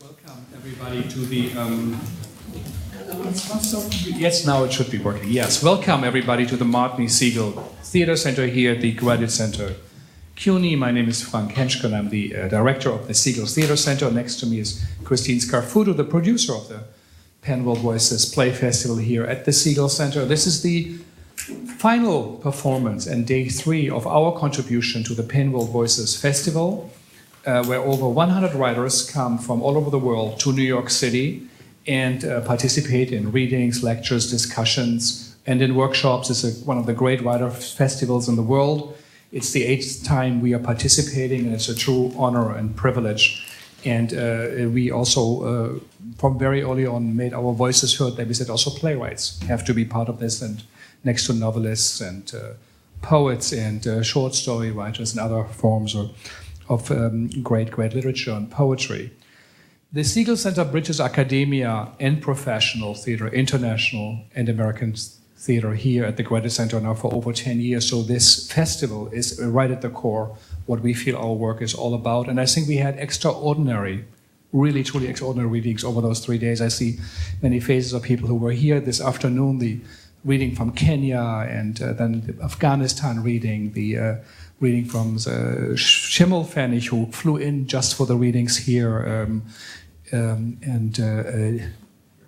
Welcome everybody to the. Yes, now it should be working. Yes, welcome everybody to the Martini Segal Theatre Center here at the Graduate Center, CUNY. My name is Frank Henschke, and I'm the director of the Segal Theatre Center. Next to me is Christine Scarfuto, the producer of the Pen World Voices Play Festival here at the Segal Center. This is the final performance and day 3 of our contribution to the Pen World Voices Festival, where over 100 writers come from all over the world to New York City and participate in readings, lectures, discussions, and in workshops. It's one of the great writer festivals in the world. It's the 8th time we are participating, and it's a true honor and privilege. And we also, from very early on, made our voices heard. That we said also playwrights have to be part of this, and next to novelists and poets and short story writers and other forms of great literature and poetry. The Segal Center bridges academia and professional theater, international and American theater here at the Graduate Center now for over 10 years. So this festival is right at the core what we feel our work is all about. And I think we had extraordinary, really truly extraordinary readings over those 3 days. I see many faces of people who were here this afternoon, the reading from Kenya, and then the Afghanistan reading, the reading from the Schimmelpfennig, who flew in just for the readings here, and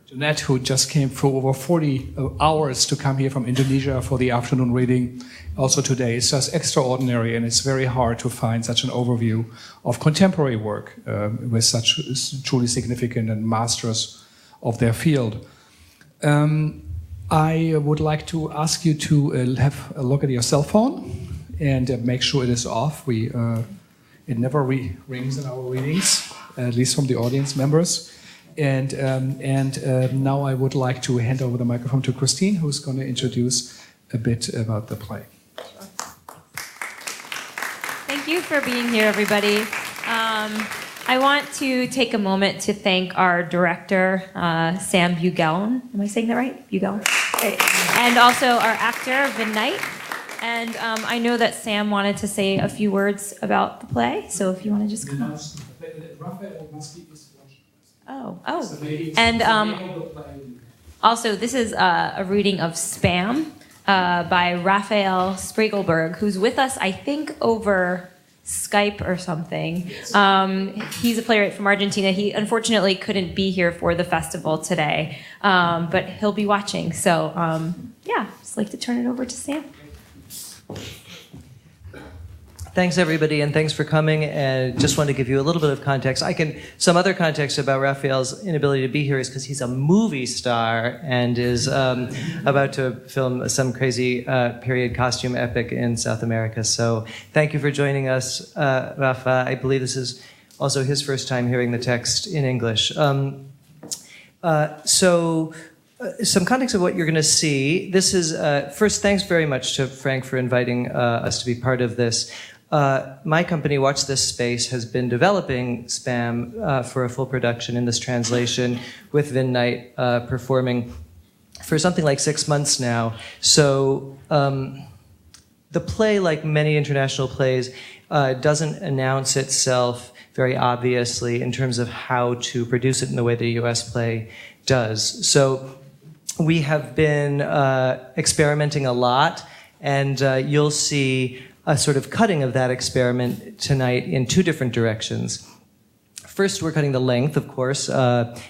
Jeanette, who just came for over 40 hours to come here from Indonesia for the afternoon reading. Also today, it's just extraordinary, and it's very hard to find such an overview of contemporary work with such truly significant and masters of their field. I would like to ask you to have a look at your cell phone and make sure it is off. It never rings in our readings, at least from the audience members. And now I would like to hand over the microphone to Christine, who's going to introduce a bit about the play. Thank you for being here, everybody. I want to take a moment to thank our director, Sam Buggeln. Am I saying that right? Buggeln? Great. And also our actor, Vin Knight. And I know that Sam wanted to say a few words about the play, so if you want to just come up. Oh. And also, this is a reading of Spam by Rafael Spregelburd, who's with us, I think, over Skype or something. He's a playwright from Argentina. He unfortunately couldn't be here for the festival today, but he'll be watching. So, just like to turn it over to Sam. Thanks, everybody, and thanks for coming. And just want to give you a little bit of context. Some other context about Raphael's inability to be here is because he's a movie star and is about to film some crazy period costume epic in South America. So thank you for joining us, Rafa. I believe this is also his first time hearing the text in English. Some context of what you're going to see. This is, first, thanks very much to Frank for inviting us to be part of this. My company, Watch This Space, has been developing Spam for a full production in this translation with Vin Knight performing for something like 6 months now. So the play, like many international plays, doesn't announce itself very obviously in terms of how to produce it in the way the US play does. So we have been experimenting a lot, and you'll see a sort of cutting of that experiment tonight in 2 different directions. First, we're cutting the length, of course.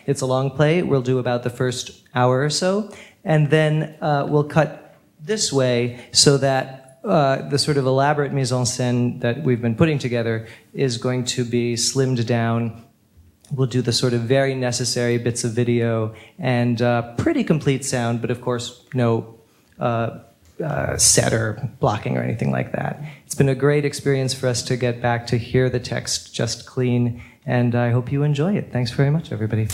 It's a long play. We'll do about the first hour or so. And then we'll cut this way so that the sort of elaborate mise en scène that we've been putting together is going to be slimmed down. We'll do the sort of very necessary bits of video and pretty complete sound, but of course, no set or blocking or anything like that. It's been a great experience for us to get back to hear the text just clean, and I hope you enjoy it. Thanks very much, everybody.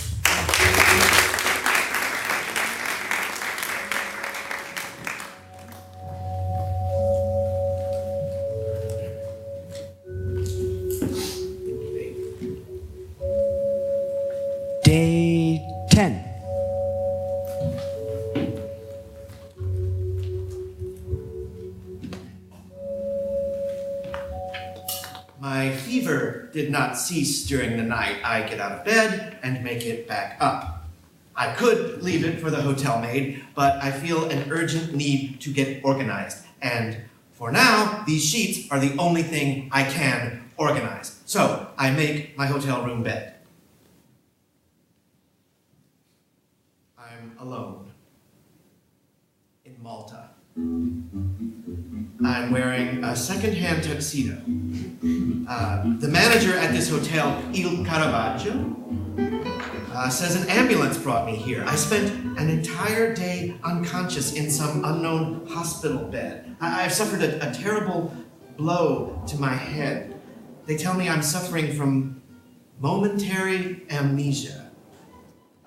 Day 10. My fever did not cease during the night. I get out of bed and make it back up. I could leave it for the hotel maid, but I feel an urgent need to get organized. And for now, these sheets are the only thing I can organize. So I make my hotel room bed. I'm alone in Malta. I'm wearing a second-hand tuxedo. The manager at this hotel, Il Caravaggio, says an ambulance brought me here. I spent an entire day unconscious in some unknown hospital bed. I've suffered a terrible blow to my head. They tell me I'm suffering from momentary amnesia.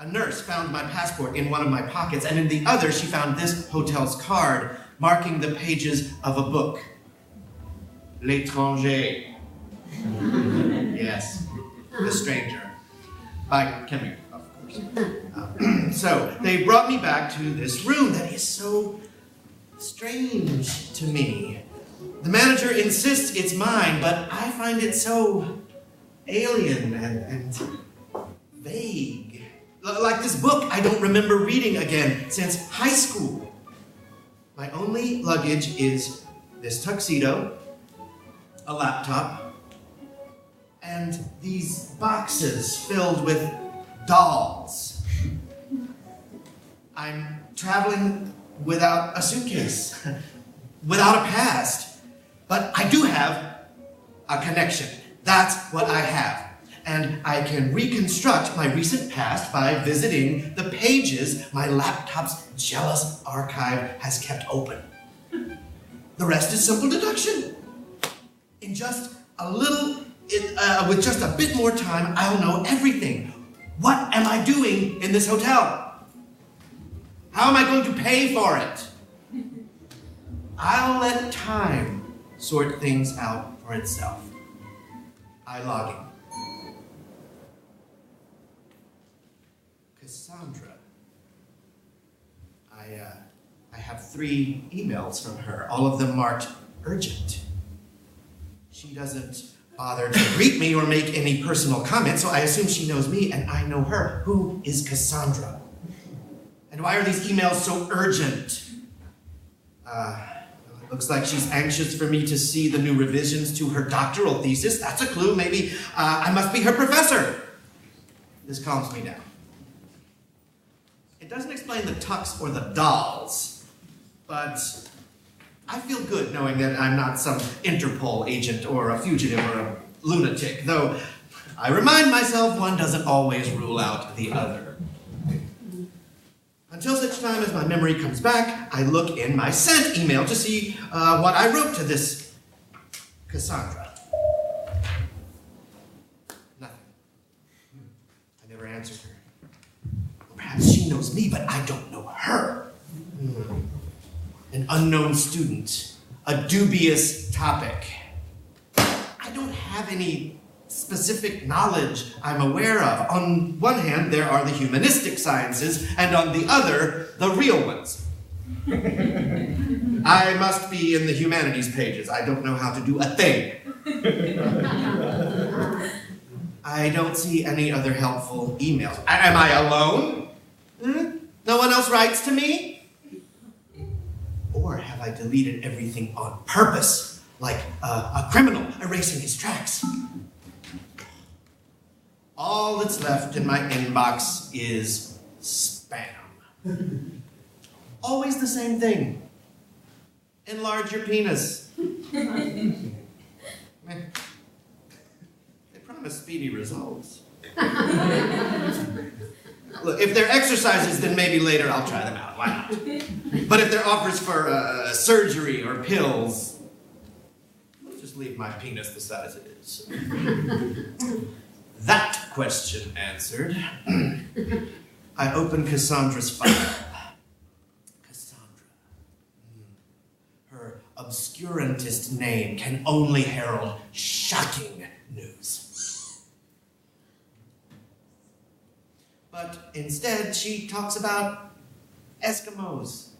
A nurse found my passport in one of my pockets, and in the other she found this hotel's card marking the pages of a book. L'étranger. Yes, The Stranger. By Camus, of course. So, they brought me back to this room that is so strange to me. The manager insists it's mine, but I find it so alien and vague. Like this book I don't remember reading again since high school. My only luggage is this tuxedo, a laptop, and these boxes filled with dolls. I'm traveling without a suitcase, without a past, but I do have a connection. That's what I have. And I can reconstruct my recent past by visiting the pages my laptop's jealous archive has kept open. The rest is simple deduction. In just a little, with just a bit more time, I'll know everything. What am I doing in this hotel? How am I going to pay for it? I'll let time sort things out for itself. I log in. Cassandra. I have 3 emails from her, all of them marked urgent. She doesn't bother to greet me or make any personal comments, so I assume she knows me and I know her. Who is Cassandra? And why are these emails so urgent? It looks like she's anxious for me to see the new revisions to her doctoral thesis. That's a clue. Maybe I must be her professor. This calms me down. It doesn't explain the tux or the dolls, but I feel good knowing that I'm not some Interpol agent or a fugitive or a lunatic, though I remind myself one doesn't always rule out the other. Until such time as my memory comes back, I look in my sent email to see what I wrote to this Cassandra. Nothing. I never answered her. Perhaps she knows me, but I don't know her. An unknown student, a dubious topic. I don't have any specific knowledge I'm aware of. On one hand, there are the humanistic sciences, and on the other, the real ones. I must be in the humanities pages. I don't know how to do a thing. I don't see any other helpful emails. Am I alone? No one else writes to me? Or have I deleted everything on purpose, like a criminal erasing his tracks? All that's left in my inbox is spam. Always the same thing. Enlarge your penis. They promise speedy results. Look, if they're exercises, then maybe later I'll try them out. Why not? But if they're offers for surgery or pills, let's just leave my penis the size it is. That question answered, I open Cassandra's file. Cassandra. Her obscurantist name can only herald shocking news. But instead, she talks about Eskimos,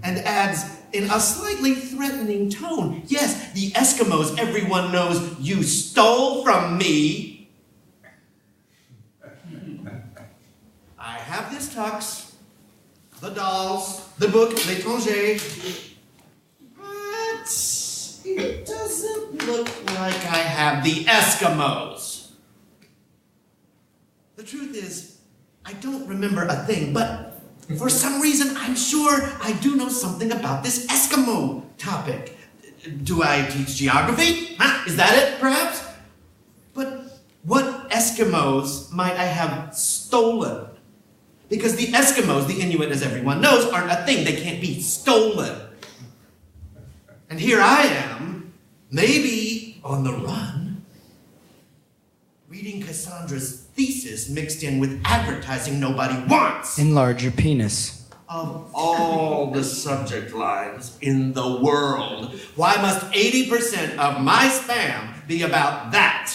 and adds in a slightly threatening tone, "Yes, the Eskimos everyone knows you stole from me." I have this tux, the dolls, the book, l'étranger, but it doesn't look like I have the Eskimos. The truth is, I don't remember a thing, but for some reason, I'm sure I do know something about this Eskimo topic. Do I teach geography? Huh? Is that it, perhaps? But what Eskimos might I have stolen? Because the Eskimos, the Inuit as everyone knows, aren't a thing. They can't be stolen. And here I am, maybe on the run, reading Cassandra's thesis mixed in with advertising nobody wants. Enlarge your penis. Of all the subject lines in the world, why must 80% of my spam be about that?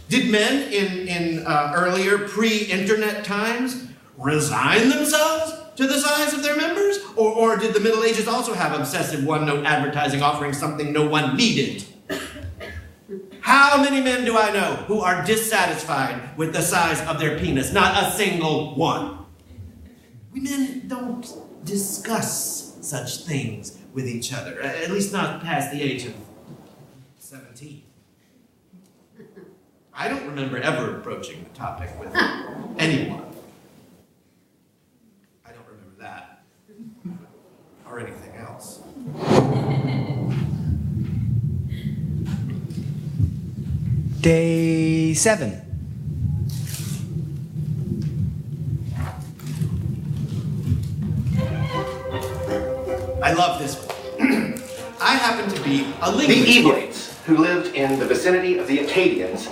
Did men in earlier pre-internet times resign themselves to the size of their members? Or did the Middle Ages also have obsessive one-note advertising offering something no one needed? How many men do I know who are dissatisfied with the size of their penis? Not a single one. We men don't discuss such things with each other, at least not past the age of 17. I don't remember ever approaching the topic with anyone. I don't remember that. Or anything else. Day 7. I love this one. I happen to be a linguist. The Eblates, who lived in the vicinity of the Acadians,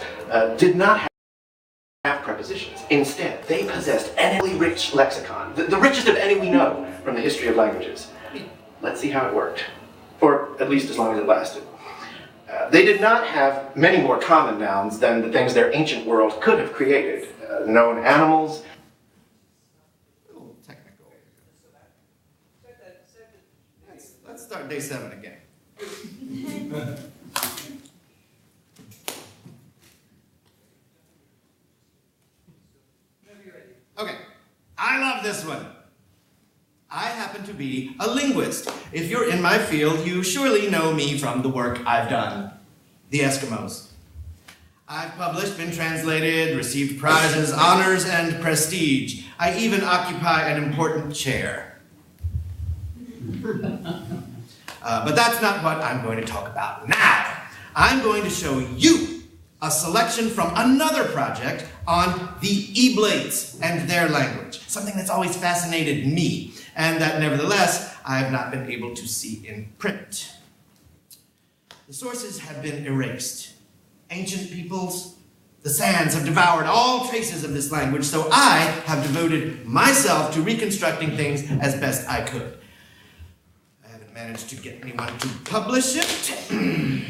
did not have prepositions. Instead, they possessed an endlessly rich lexicon, the richest of any we know from the history of languages. Let's see how it worked, or at least as long as it lasted. They did not have many more common nouns than the things their ancient world could have created. Known animals. A little technical. Let's start day 7 again. Okay, I love this one. I happen to be a linguist. If you're in my field, you surely know me from the work I've done. The Eskimos. I've published, been translated, received prizes, honors, and prestige. I even occupy an important chair. But that's not what I'm going to talk about now. I'm going to show you a selection from another project on the Eblates and their language, something that's always fascinated me, and that nevertheless I have not been able to see in print. The sources have been erased. Ancient peoples, the sands have devoured all traces of this language, so I have devoted myself to reconstructing things as best I could. I haven't managed to get anyone to publish it.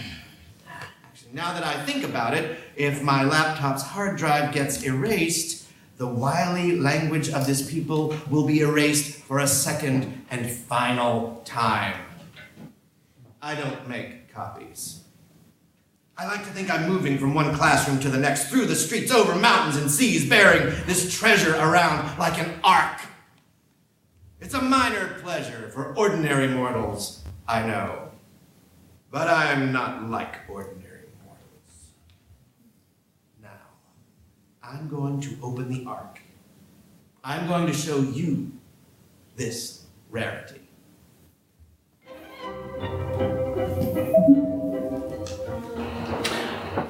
Now that I think about it, if my laptop's hard drive gets erased, the wily language of this people will be erased for a second and final time. I don't make copies. I like to think I'm moving from one classroom to the next, through the streets, over mountains and seas, bearing this treasure around like an ark. It's a minor pleasure for ordinary mortals, I know. But I'm not like ordinary. I'm going to open the ark. I'm going to show you this rarity.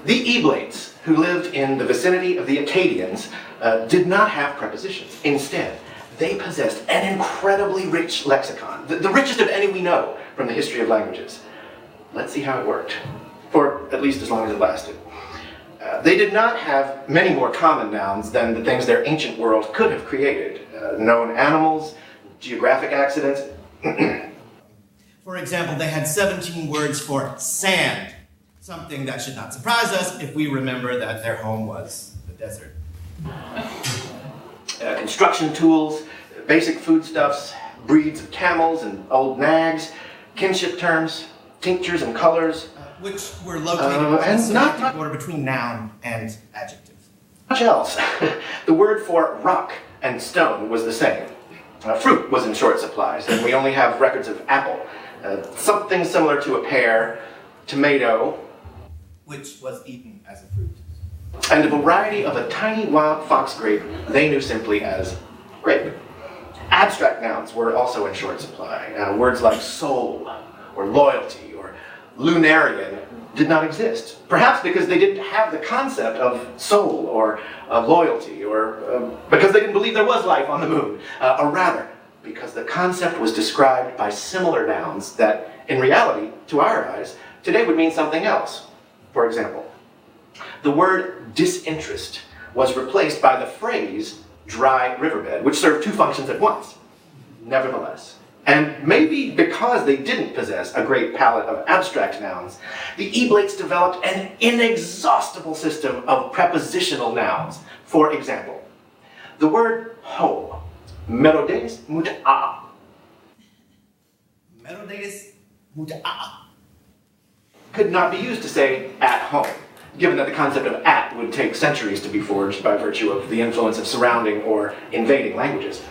The Eblates, who lived in the vicinity of the Acadians, did not have prepositions. Instead, they possessed an incredibly rich lexicon, the richest of any we know from the history of languages. Let's see how it worked, or at least as long as it lasted. They did not have many more common nouns than the things their ancient world could have created. Known animals, geographic accidents. For example, they had 17 words for sand, something that should not surprise us if we remember that their home was the desert. Construction tools, basic foodstuffs, breeds of camels and old nags, kinship terms, tinctures and colors. Which were located on the semantic border between noun and adjective. Much else. The word for rock and stone was the same. Fruit was in short supplies, and we only have records of apple. Something similar to a pear, tomato, which was eaten as a fruit. And a variety of a tiny wild fox grape they knew simply as grape. Abstract nouns were also in short supply. Words like soul, or loyalty, or lunarian did not exist. Perhaps because they didn't have the concept of soul, or loyalty, or because they didn't believe there was life on the moon. Or rather, because the concept was described by similar nouns that, in reality, to our eyes, today would mean something else. For example, the word disinterest was replaced by the phrase dry riverbed, which served two functions at once. Nevertheless, and maybe because they didn't possess a great palette of abstract nouns, the Eblates developed an inexhaustible system of prepositional nouns. For example, the word home, merodes muta'a. Merodes muta'a. Could not be used to say at home, given that the concept of at would take centuries to be forged by virtue of the influence of surrounding or invading languages.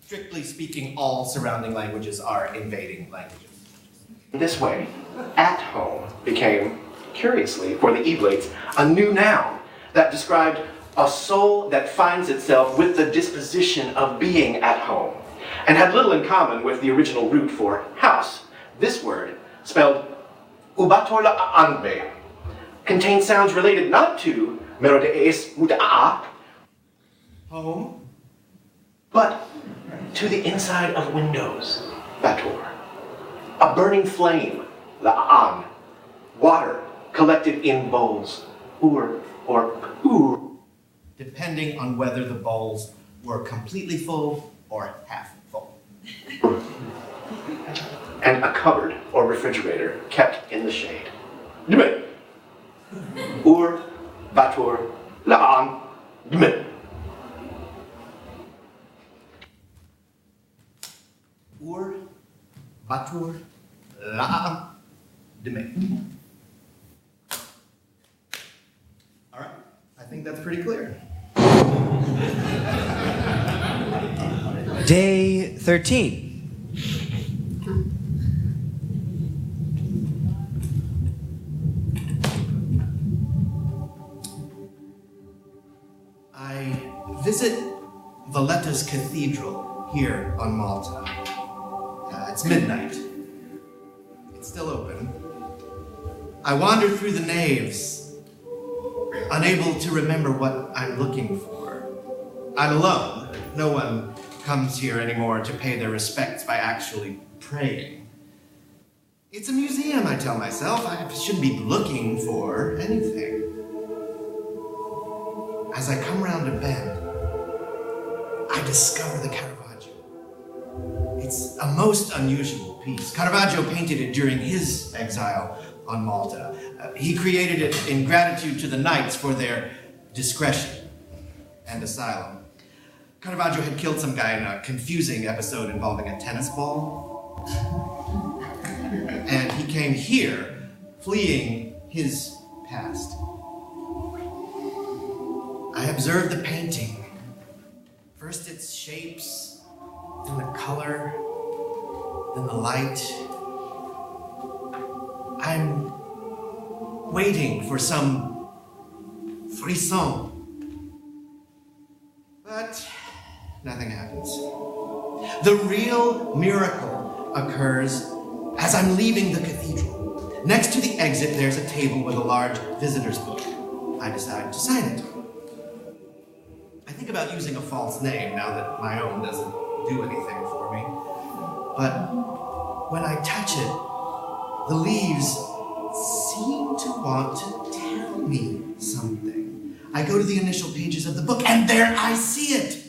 Strictly speaking, all surrounding languages are invading languages. In this way, at home became, curiously, for the Eblates, a new noun that described a soul that finds itself with the disposition of being at home, and had little in common with the original root for house. This word, spelled ubatorla anbe, contains sounds related not to merodees muta'a, home, but to the inside of windows, bator, a burning flame, la'an, water collected in bowls, or ur, depending on whether the bowls were completely full or half full. And a cupboard or refrigerator kept in the shade. Ur, bator, la'an, Ur, batur, la'am, dime. All right, I think that's pretty clear. Day 13. I visit Valletta's Cathedral here on Malta. It's midnight. It's still open. I wander through the naves, unable to remember what I'm looking for. I'm alone. No one comes here anymore to pay their respects by actually praying. It's a museum, I tell myself. I shouldn't be looking for anything. As I come round a bend, I discover the Caravaggio. It's a most unusual piece. Caravaggio painted it during his exile on Malta. He created it in gratitude to the knights for their discretion and asylum. Caravaggio had killed some guy in a confusing episode involving a tennis ball. And he came here, fleeing his past. I observed the painting. First its shapes, then the color, then the light. I'm waiting for some frisson. But nothing happens. The real miracle occurs as I'm leaving the cathedral. Next to the exit, there's a table with a large visitor's book. I decide to sign it. I think about using a false name now that my own doesn't do anything for me. But when I touch it, the leaves seem to want to tell me something. I go to the initial pages of the book, and there I see it.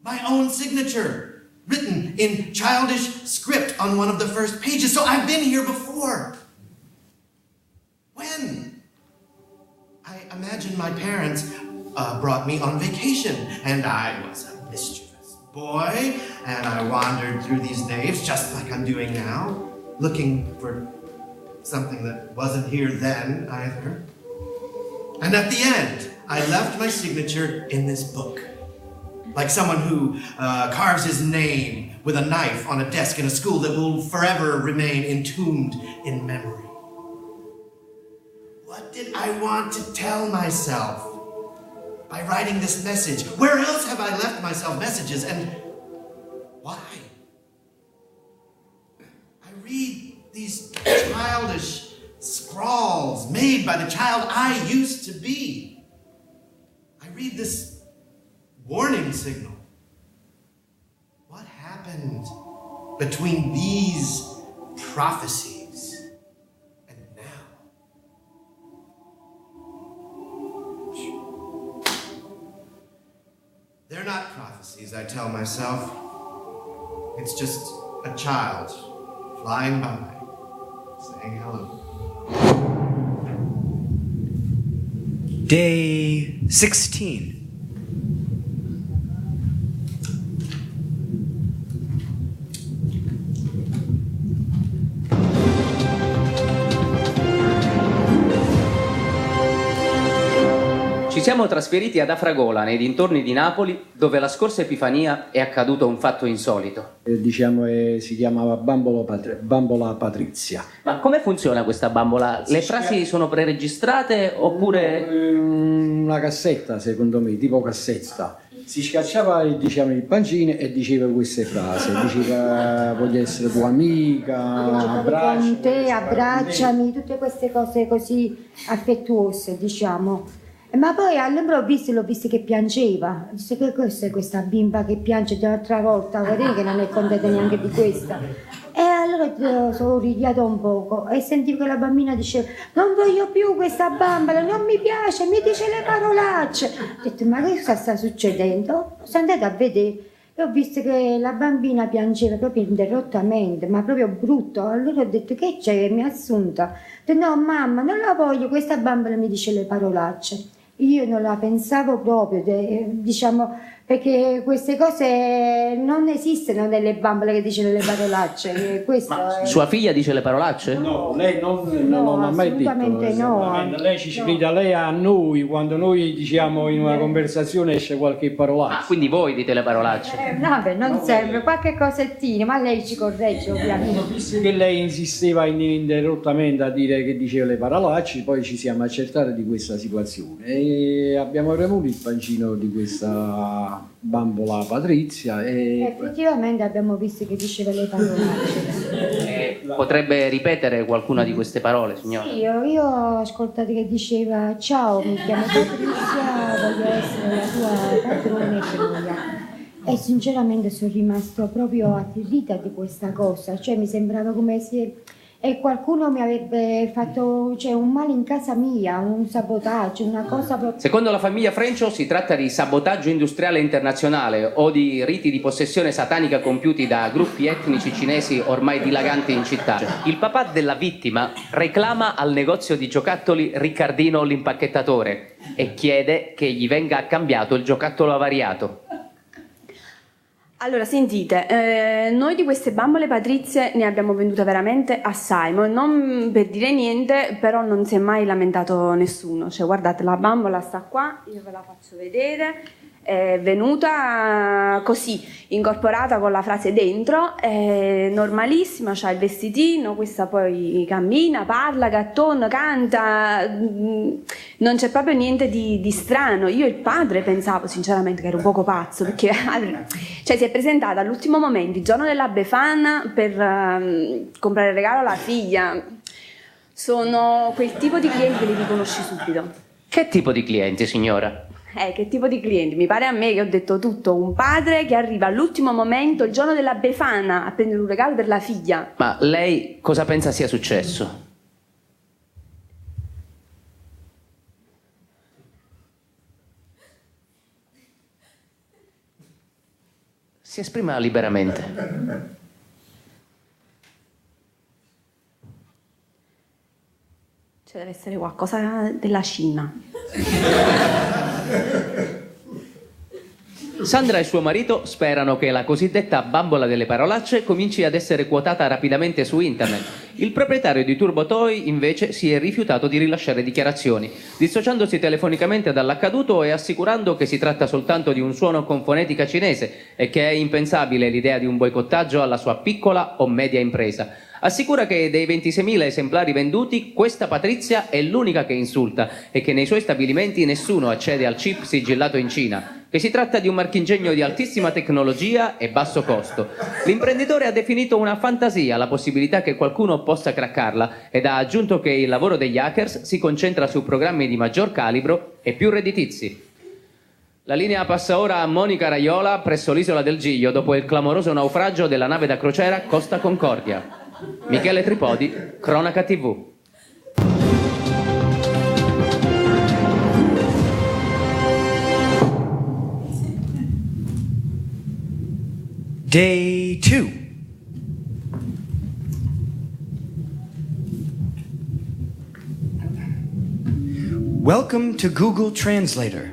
My own signature, written in childish script on one of the first pages. So I've been here before. When? I imagine my parents brought me on vacation, and I was a mischievous boy, and I wandered through these naves just like I'm doing now, looking for something that wasn't here then either. And at the end, I left my signature in this book. Like someone who carves his name with a knife on a desk in a school that will forever remain entombed in memory. What did I want to tell myself by writing this message? Where else have I left myself messages, and why? I read these childish scrawls made by the child I used to be. I read this warning signal. What happened between these prophecies and now? They're not prophecies, I tell myself. It's just a child flying by, saying hello. Day 16. Ci siamo trasferiti ad Afragola, nei dintorni di Napoli, dove la scorsa Epifania è accaduto un fatto insolito. Si chiamava bambola patrizia. Ma come funziona questa bambola? Le frasi sono preregistrate oppure... Una cassetta, secondo me, tipo cassetta. Si scacciava il pancino e diceva queste frasi. Diceva voglio essere tua amica, con te, abbracciami, tutte queste cose così affettuose, diciamo. Ma poi all'improvviso l'ho visto che piangeva. Disse che cos'è questa bimba che piange di un'altra volta, vedete che non è contenta neanche di questa. E allora sono ridiato un poco e sentivo che la bambina diceva non voglio più questa bambola, non mi piace, mi dice le parolacce. Ho detto ma che cosa sta succedendo? Sono andata a vedere e ho visto che la bambina piangeva proprio interrottamente, ma proprio brutto. Allora ho detto che c'è, mi ha assunta. Ho detto no mamma, non la voglio, questa bambola mi dice le parolacce. Io non la pensavo proprio, diciamo, perché queste cose non esistono nelle bambole che dicono le parolacce. Ma sua figlia dice le parolacce? No, lei non ha mai detto. Assolutamente no. Lei ci grida lei a noi, quando noi diciamo in una conversazione esce qualche parolaccia. Ah, quindi voi dite le parolacce? Vabbè, non serve, qualche cosettina, ma lei ci corregge ovviamente. Visto che lei insisteva ininterrottamente a dire che diceva le parolacce, poi ci siamo accertati di questa situazione e abbiamo remuto il pancino di questa bambola patrizia e effettivamente abbiamo visto che diceva le parolacce. Potrebbe ripetere qualcuna di queste parole, signora? Sì, io ho ascoltato che diceva ciao, mi chiamo Patrizia, voglio essere la tua padrona e figlia. E sinceramente sono rimasto proprio atterrita di questa cosa, cioè mi sembrava come se qualcuno mi avrebbe fatto un male in casa mia, un sabotaggio, una cosa proprio... Secondo la famiglia Frencio si tratta di sabotaggio industriale internazionale o di riti di possessione satanica compiuti da gruppi etnici cinesi ormai dilaganti in città. Il papà della vittima reclama al negozio di giocattoli Riccardino l'impacchettatore e chiede che gli venga cambiato il giocattolo avariato. Allora, sentite, noi di queste bambole patrizie ne abbiamo vendute veramente assai, ma non per dire niente, però non si è mai lamentato nessuno. Cioè, guardate, la bambola sta qua, io ve la faccio vedere, è venuta così, incorporata con la frase dentro, è normalissima, c'ha il vestitino, questa poi cammina, parla, gattona, canta, non c'è proprio niente di strano. Io il padre pensavo sinceramente che era un poco pazzo, perché cioè, si è presentata all'ultimo momento, il giorno della Befana, per comprare il regalo alla figlia. Sono quel tipo di clienti che li riconosci subito. Che tipo di clienti, signora? Che tipo di clienti? Mi pare a me che ho detto tutto. Un padre che arriva all'ultimo momento, il giorno della Befana, a prendere un regalo per la figlia. Ma lei cosa pensa sia successo? Si esprima liberamente. Cioè, deve essere qualcosa della Cina. Sandra e suo marito sperano che la cosiddetta bambola delle parolacce cominci ad essere quotata rapidamente su internet. Il proprietario di Turbo Toy invece si è rifiutato di rilasciare dichiarazioni, dissociandosi telefonicamente dall'accaduto e assicurando che si tratta soltanto di un suono con fonetica cinese e che è impensabile l'idea di un boicottaggio alla sua piccola o media impresa. Assicura che dei 26.000 esemplari venduti, questa Patrizia è l'unica che insulta e che nei suoi stabilimenti nessuno accede al chip sigillato in Cina, che si tratta di un marchingegno di altissima tecnologia e basso costo. L'imprenditore ha definito una fantasia la possibilità che qualcuno possa craccarla ed ha aggiunto che il lavoro degli hackers si concentra su programmi di maggior calibro e più redditizi. La linea passa ora a Monica Raiola presso l'isola del Giglio dopo il clamoroso naufragio della nave da crociera Costa Concordia. Michele Tripodi, Cronaca TV. Day 2. Welcome to Google Translator.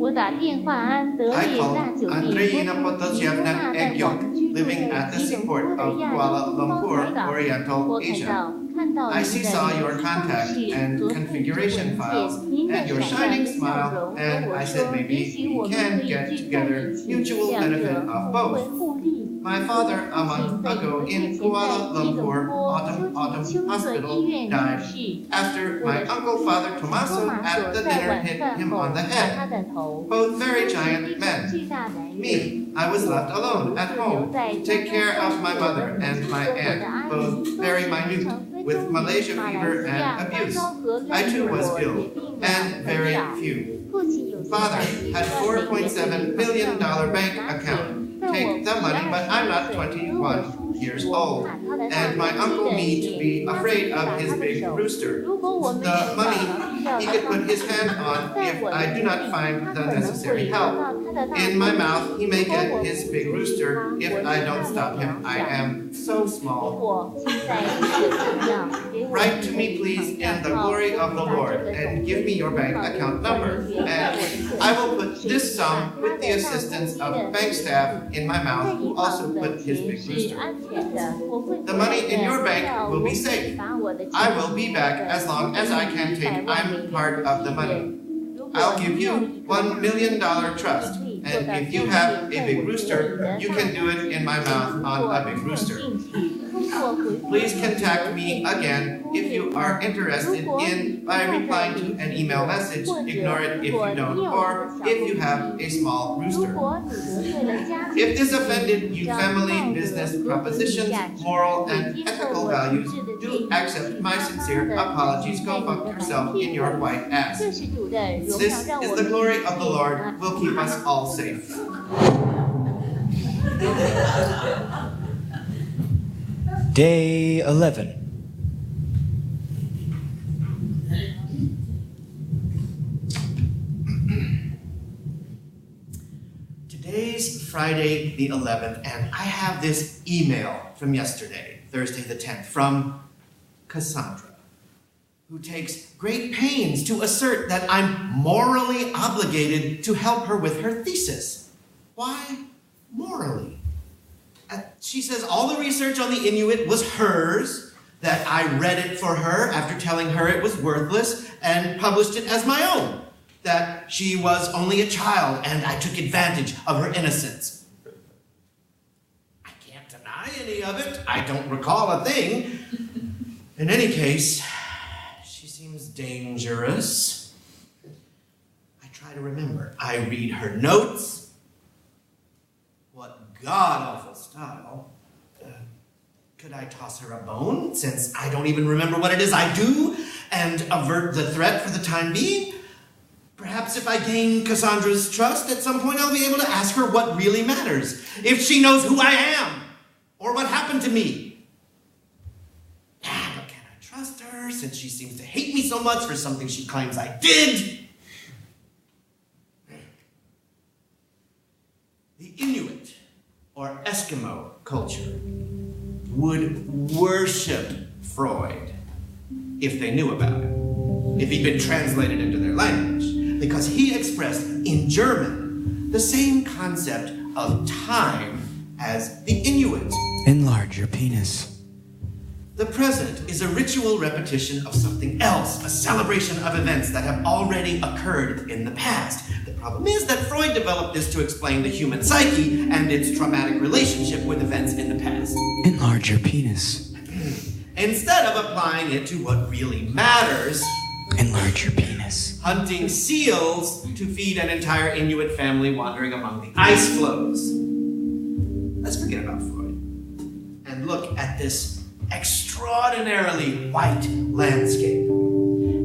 I call Andreina Potosievna Egyok, living at the seaport of Kuala Lumpur, Oriental Asia. I saw your contact and configuration files and your shining smile, and I said maybe we can get together mutual benefit of both. My father, a month ago in Kuala Lumpur Autumn Hospital, died after my uncle Father Tommaso at the dinner hit him on the head. Both very giant men. Me, I was left alone at home to take care of my mother and my aunt, both very minute, with Malaysia fever and abuse. I too was ill, and very few. Father had $4.7 million bank account. Take the money, but I'm not 21 years old, and my uncle need to be afraid of his big rooster. The money he could put his hand on if I do not find the necessary help. In my mouth, he may get his big rooster if I don't stop him. I am so small. Write to me, please, in the glory of the Lord, and give me your bank account number, and I will put this sum with the assistance of bank staff in my mouth, who also put his big rooster. The money in your bank will be safe. I will be back as long as I can take. I'm part of the money. I'll give you $1 million trust, and if you have a big rooster, you can do it in my mouth on a big rooster. Please contact me again if you are interested in by replying to an email message. Ignore it if you don't, or if you have a small rooster. If this offended you family, business propositions, moral and ethical values, do accept my sincere apologies. Go fuck yourself in your white ass. This is the glory of the Lord will keep us all safe. Day 11. Today's Friday the 11th, and I have this email from yesterday, Thursday the 10th, from Cassandra, who takes great pains to assert that I'm morally obligated to help her with her thesis. Why morally? She says all the research on the Inuit was hers, that I read it for her after telling her it was worthless and published it as my own, that she was only a child and I took advantage of her innocence. I can't deny any of it. I don't recall a thing. In any case, she seems dangerous. I try to remember. I read her notes. What god-awful style. Could I toss her a bone, since I don't even remember what it is I do, and avert the threat for the time being? Perhaps if I gain Cassandra's trust, at some point I'll be able to ask her what really matters. If she knows who I am, or what happened to me. But can I trust her, since she seems to hate me so much for something she claims I did? The Inuit, or Eskimo culture, would worship Freud if they knew about it, if he'd been translated into their language, because he expressed in German the same concept of time as the Inuit. Enlarge your penis. The present is a ritual repetition of something else, a celebration of events that have already occurred in the past. The problem is that Freud developed this to explain the human psyche and its traumatic relationship with events in the past. Enlarge your penis. Instead of applying it to what really matters, enlarge your penis. Hunting seals to feed an entire Inuit family wandering among the ice floes. Let's forget about Freud and look at this extraordinarily white landscape.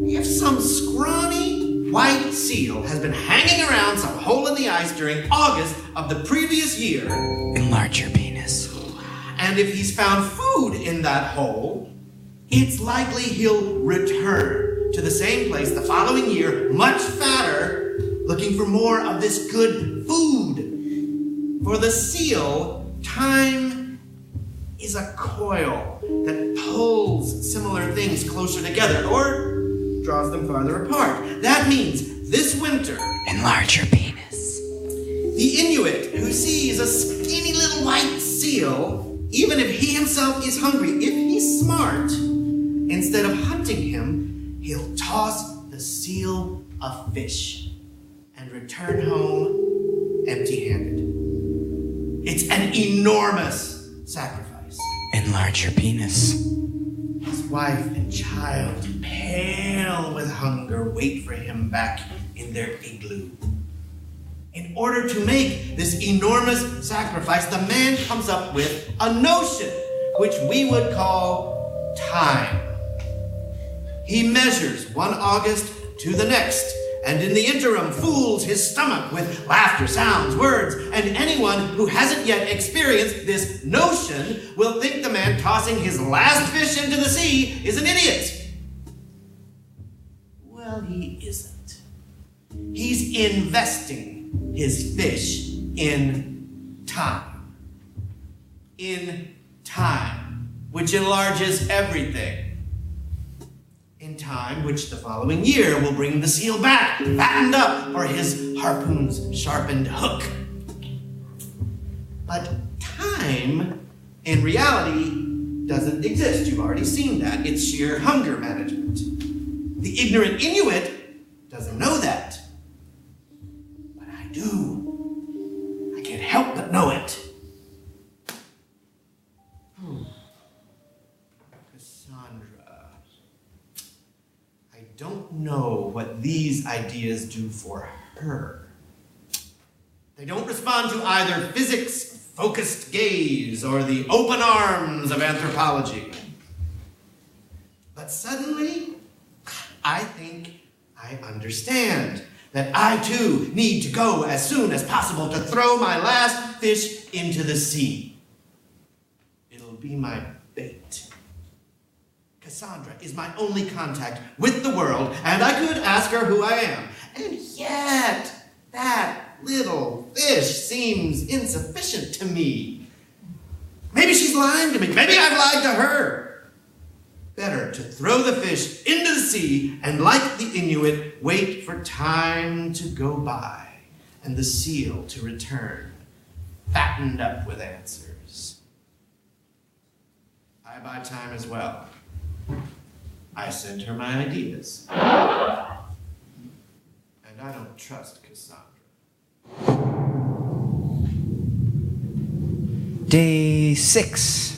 If some scrawny white seal has been hanging around some hole in the ice during August of the previous year, enlarge your penis. And if he's found food in that hole, it's likely he'll return to the same place the following year, much fatter, looking for more of this good food. For the seal, time is a coil that pulls similar things closer together or draws them farther apart. That means this winter, enlarge your penis. The Inuit who sees a skinny little white seal, even if he himself is hungry, if he's smart, instead of hunting him, he'll toss the seal a fish and return home empty-handed. It's an enormous sacrifice. Enlarge your penis. His wife and child, pale with hunger, wait for him back in their igloo. In order to make this enormous sacrifice, the man comes up with a notion, which we would call time. He measures one August to the next, and in the interim fools his stomach with laughter, sounds, words, and anyone who hasn't yet experienced this notion will think the man tossing his last fish into the sea is an idiot. Well, he isn't. He's investing his fish in time. In time, which enlarges everything. In time, which the following year will bring the seal back, fattened up for his harpoon's sharpened hook. But time, in reality, doesn't exist. You've already seen that. It's sheer hunger management. The ignorant Inuit doesn't know that. But I do. I can't help but know it. Don't know what these ideas do for her. They don't respond to either physics' focused gaze or the open arms of anthropology. But suddenly, I think I understand that I too need to go as soon as possible to throw my last fish into the sea. It'll be my bait. Cassandra is my only contact with the world, and I could ask her who I am. And yet, that little fish seems insufficient to me. Maybe she's lying to me. Maybe I've lied to her. Better to throw the fish into the sea and, like the Inuit, wait for time to go by and the seal to return, fattened up with answers. I buy time as well. I send her my ideas. And I don't trust Cassandra. Day 6.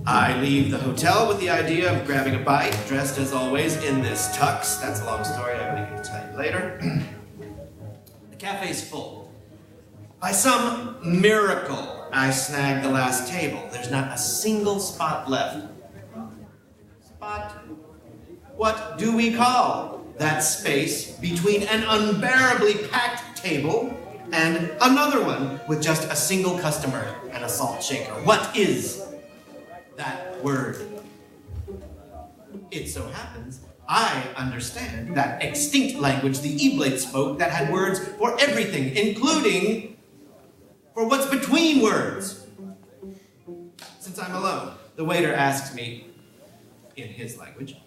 I leave the hotel with the idea of grabbing a bite, dressed as always in this tux. That's a long story I'm going to tell you later. The cafe's full. By some miracle, I snag the last table. There's not a single spot left. Spot? What do we call that space between an unbearably packed table and another one with just a single customer and a salt shaker? What is that word? It so happens I understand that extinct language the Eblate spoke that had words for everything, including for what's between words. It's since I'm alone, the waiter asks me, in his language,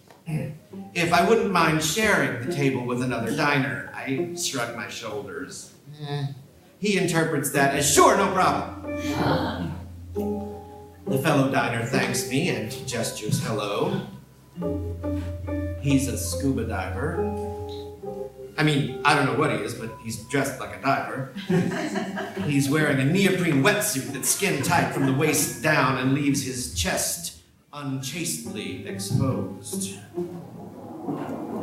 if I wouldn't mind sharing the table with another diner. I shrug my shoulders. He interprets that as, sure, no problem. The fellow diner thanks me and gestures hello. He's a scuba diver. I mean, I don't know what he is, but he's dressed like a diver. He's wearing a neoprene wetsuit that's skin tight from the waist down and leaves his chest unchastely exposed.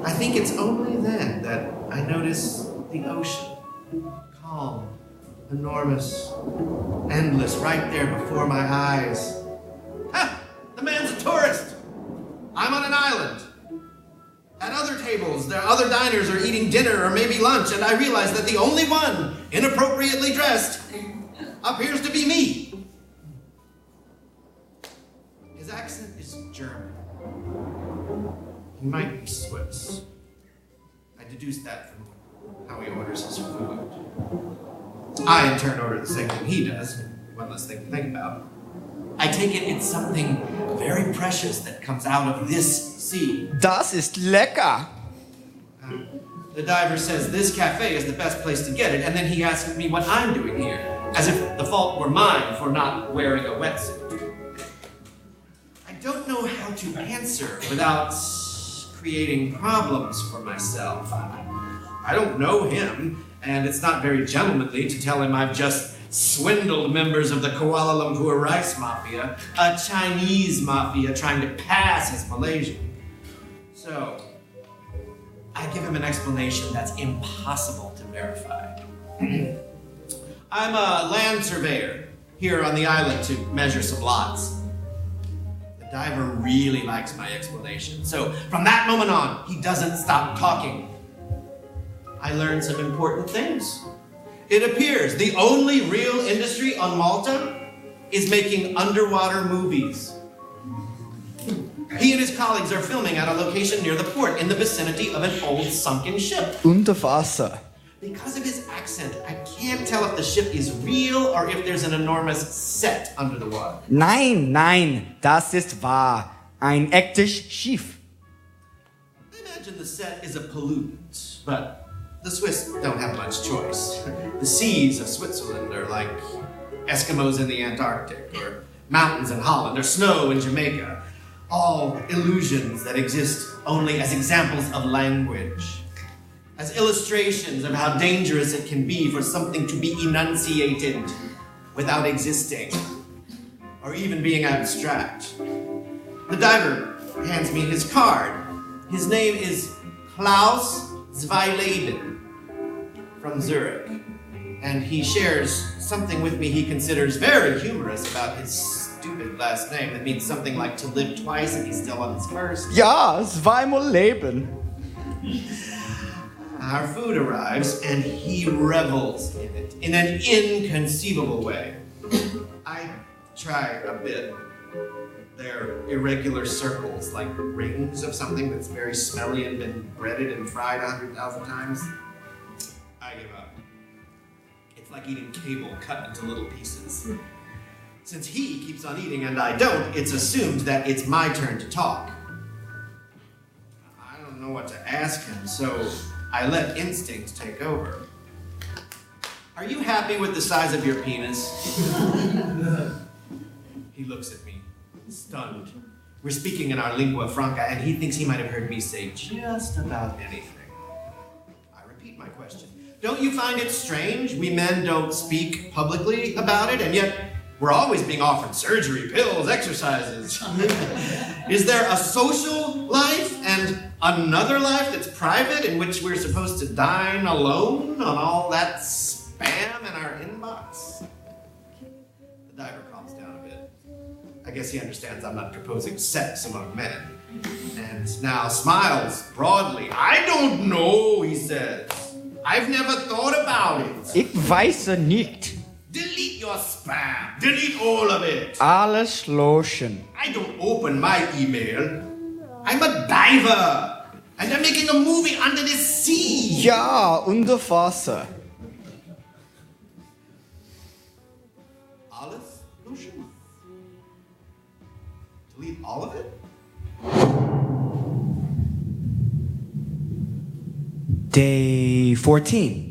I think it's only then that I notice the ocean. Calm, enormous, endless, right there before my eyes. Ha! The man's a tourist! I'm on an island. At other tables, the other diners are eating dinner or maybe lunch, and I realize that the only one inappropriately dressed appears to be me. His accent is German. He might be Swiss. I deduced that from how he orders his food. I, in turn, order the same thing he does. One less thing to think about. I take it it's something very precious that comes out of this sea. Das ist lecker. The diver says this cafe is the best place to get it, and then he asks me what I'm doing here, as if the fault were mine for not wearing a wetsuit. I don't know how to answer without creating problems for myself. I don't know him, and it's not very gentlemanly to tell him I've just swindled members of the Kuala Lumpur rice mafia, a Chinese mafia trying to pass as Malaysian. So, I give him an explanation that's impossible to verify. I'm a land surveyor here on the island to measure some lots. The diver really likes my explanation, so from that moment on, he doesn't stop talking. I learned some important things. It appears the only real industry on Malta is making underwater movies. He and his colleagues are filming at a location near the port in the vicinity of an old sunken ship. Unter Wasser. Because of his accent, I can't tell if the ship is real or if there's an enormous set under the water. Nein, nein, das ist wahr. Ein echtes Schiff. I imagine the set is a pollutant, but the Swiss don't have much choice. The seas of Switzerland are like Eskimos in the Antarctic, or mountains in Holland, or snow in Jamaica. All illusions that exist only as examples of language, as illustrations of how dangerous it can be for something to be enunciated without existing, or even being abstract. The diver hands me his card. His name is Klaus Zweileben from Zurich, and he shares something with me he considers very humorous about his stupid last name that means something like to live twice and he's still on his first. Ja, zweimal leben. Our food arrives and he revels in it in an inconceivable way. I try a bit. They're irregular circles, like rings of something that's very smelly and been breaded and fried 100,000 times. I give up. It's like eating cable cut into little pieces. Since he keeps on eating and I don't, it's assumed that it's my turn to talk. I don't know what to ask him, so I let instinct take over. Are you happy with the size of your penis? He looks at me, stunned. We're speaking in our lingua franca, and he thinks he might have heard me say just about anything. I repeat my question. Don't you find it strange we men don't speak publicly about it, and yet we're always being offered surgery, pills, exercises? Is there a social life and another life that's private in which we're supposed to dine alone on all that spam in our inbox? The diver calms down a bit. I guess he understands I'm not proposing sex among men. And now smiles broadly. I don't know, he says. I've never thought about it. Ich weiß nicht. Delete your spam. Delete all of it. Alles löschen. I don't open my email. I'm a diver. And I'm making a movie under the sea. Ja, unter Wasser. Alles löschen? Delete all of it? Day 14.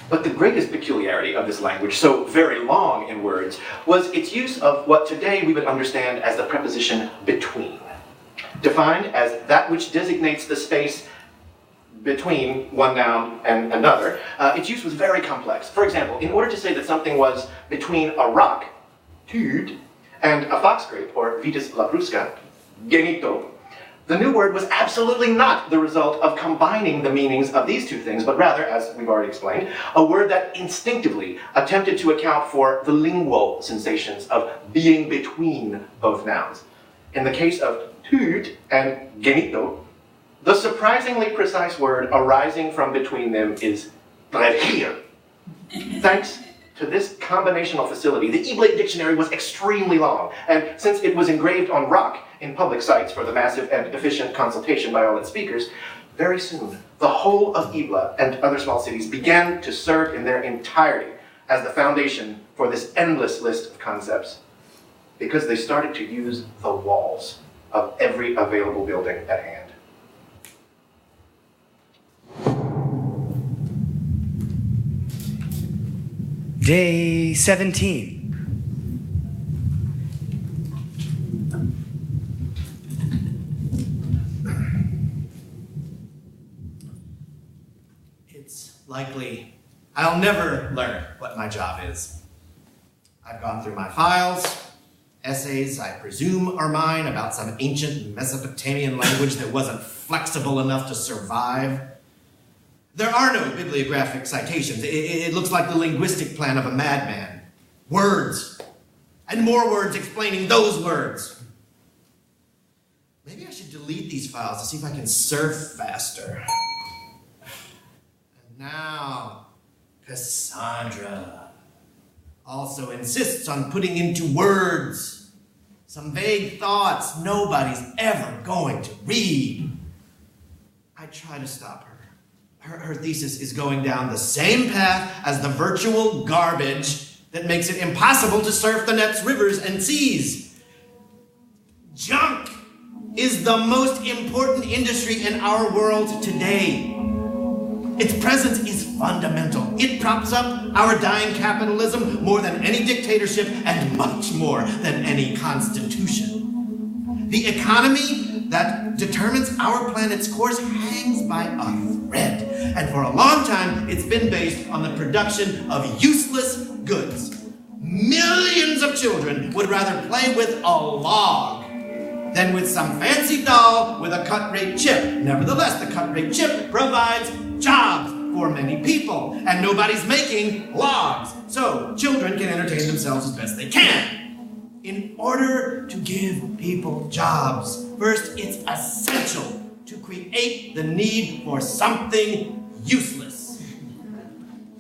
But the greatest peculiarity of this language, so very long in words, was its use of what today we would understand as the preposition between. Defined as that which designates the space between one noun and another, its use was very complex. For example, in order to say that something was between a rock, tude, and a fox grape, or vitis labrusca, genito, the new word was absolutely not the result of combining the meanings of these two things, but rather, as we've already explained, a word that instinctively attempted to account for the lingual sensations of being between both nouns. In the case of tude and genito, the surprisingly precise word arising from between them is regir. Thanks to this combinational facility, the Eblate dictionary was extremely long, and since it was engraved on rock in public sites for the massive and efficient consultation by all its speakers, very soon the whole of Ebla and other small cities began to serve in their entirety as the foundation for this endless list of concepts, because they started to use the walls of every available building at hand. Day 17. It's likely I'll never learn what my job is. I've gone through my files, essays I presume are mine about some ancient Mesopotamian language that wasn't flexible enough to survive. There are no bibliographic citations. It looks like the linguistic plan of a madman. Words, and more words explaining those words. Maybe I should delete these files to see if I can surf faster. And now, Cassandra also insists on putting into words some vague thoughts nobody's ever going to read. I try to stop her. Her thesis is going down the same path as the virtual garbage that makes it impossible to surf the net's rivers and seas. Junk is the most important industry in our world today. Its presence is fundamental. It props up our dying capitalism more than any dictatorship and much more than any constitution. The economy that determines our planet's course hangs by a thread. And for a long time, it's been based on the production of useless goods. Millions of children would rather play with a log than with some fancy doll with a cut-rate chip. Nevertheless, the cut-rate chip provides jobs for many people, and nobody's making logs. So children can entertain themselves as best they can. In order to give people jobs, first it's essential to create the need for something useless,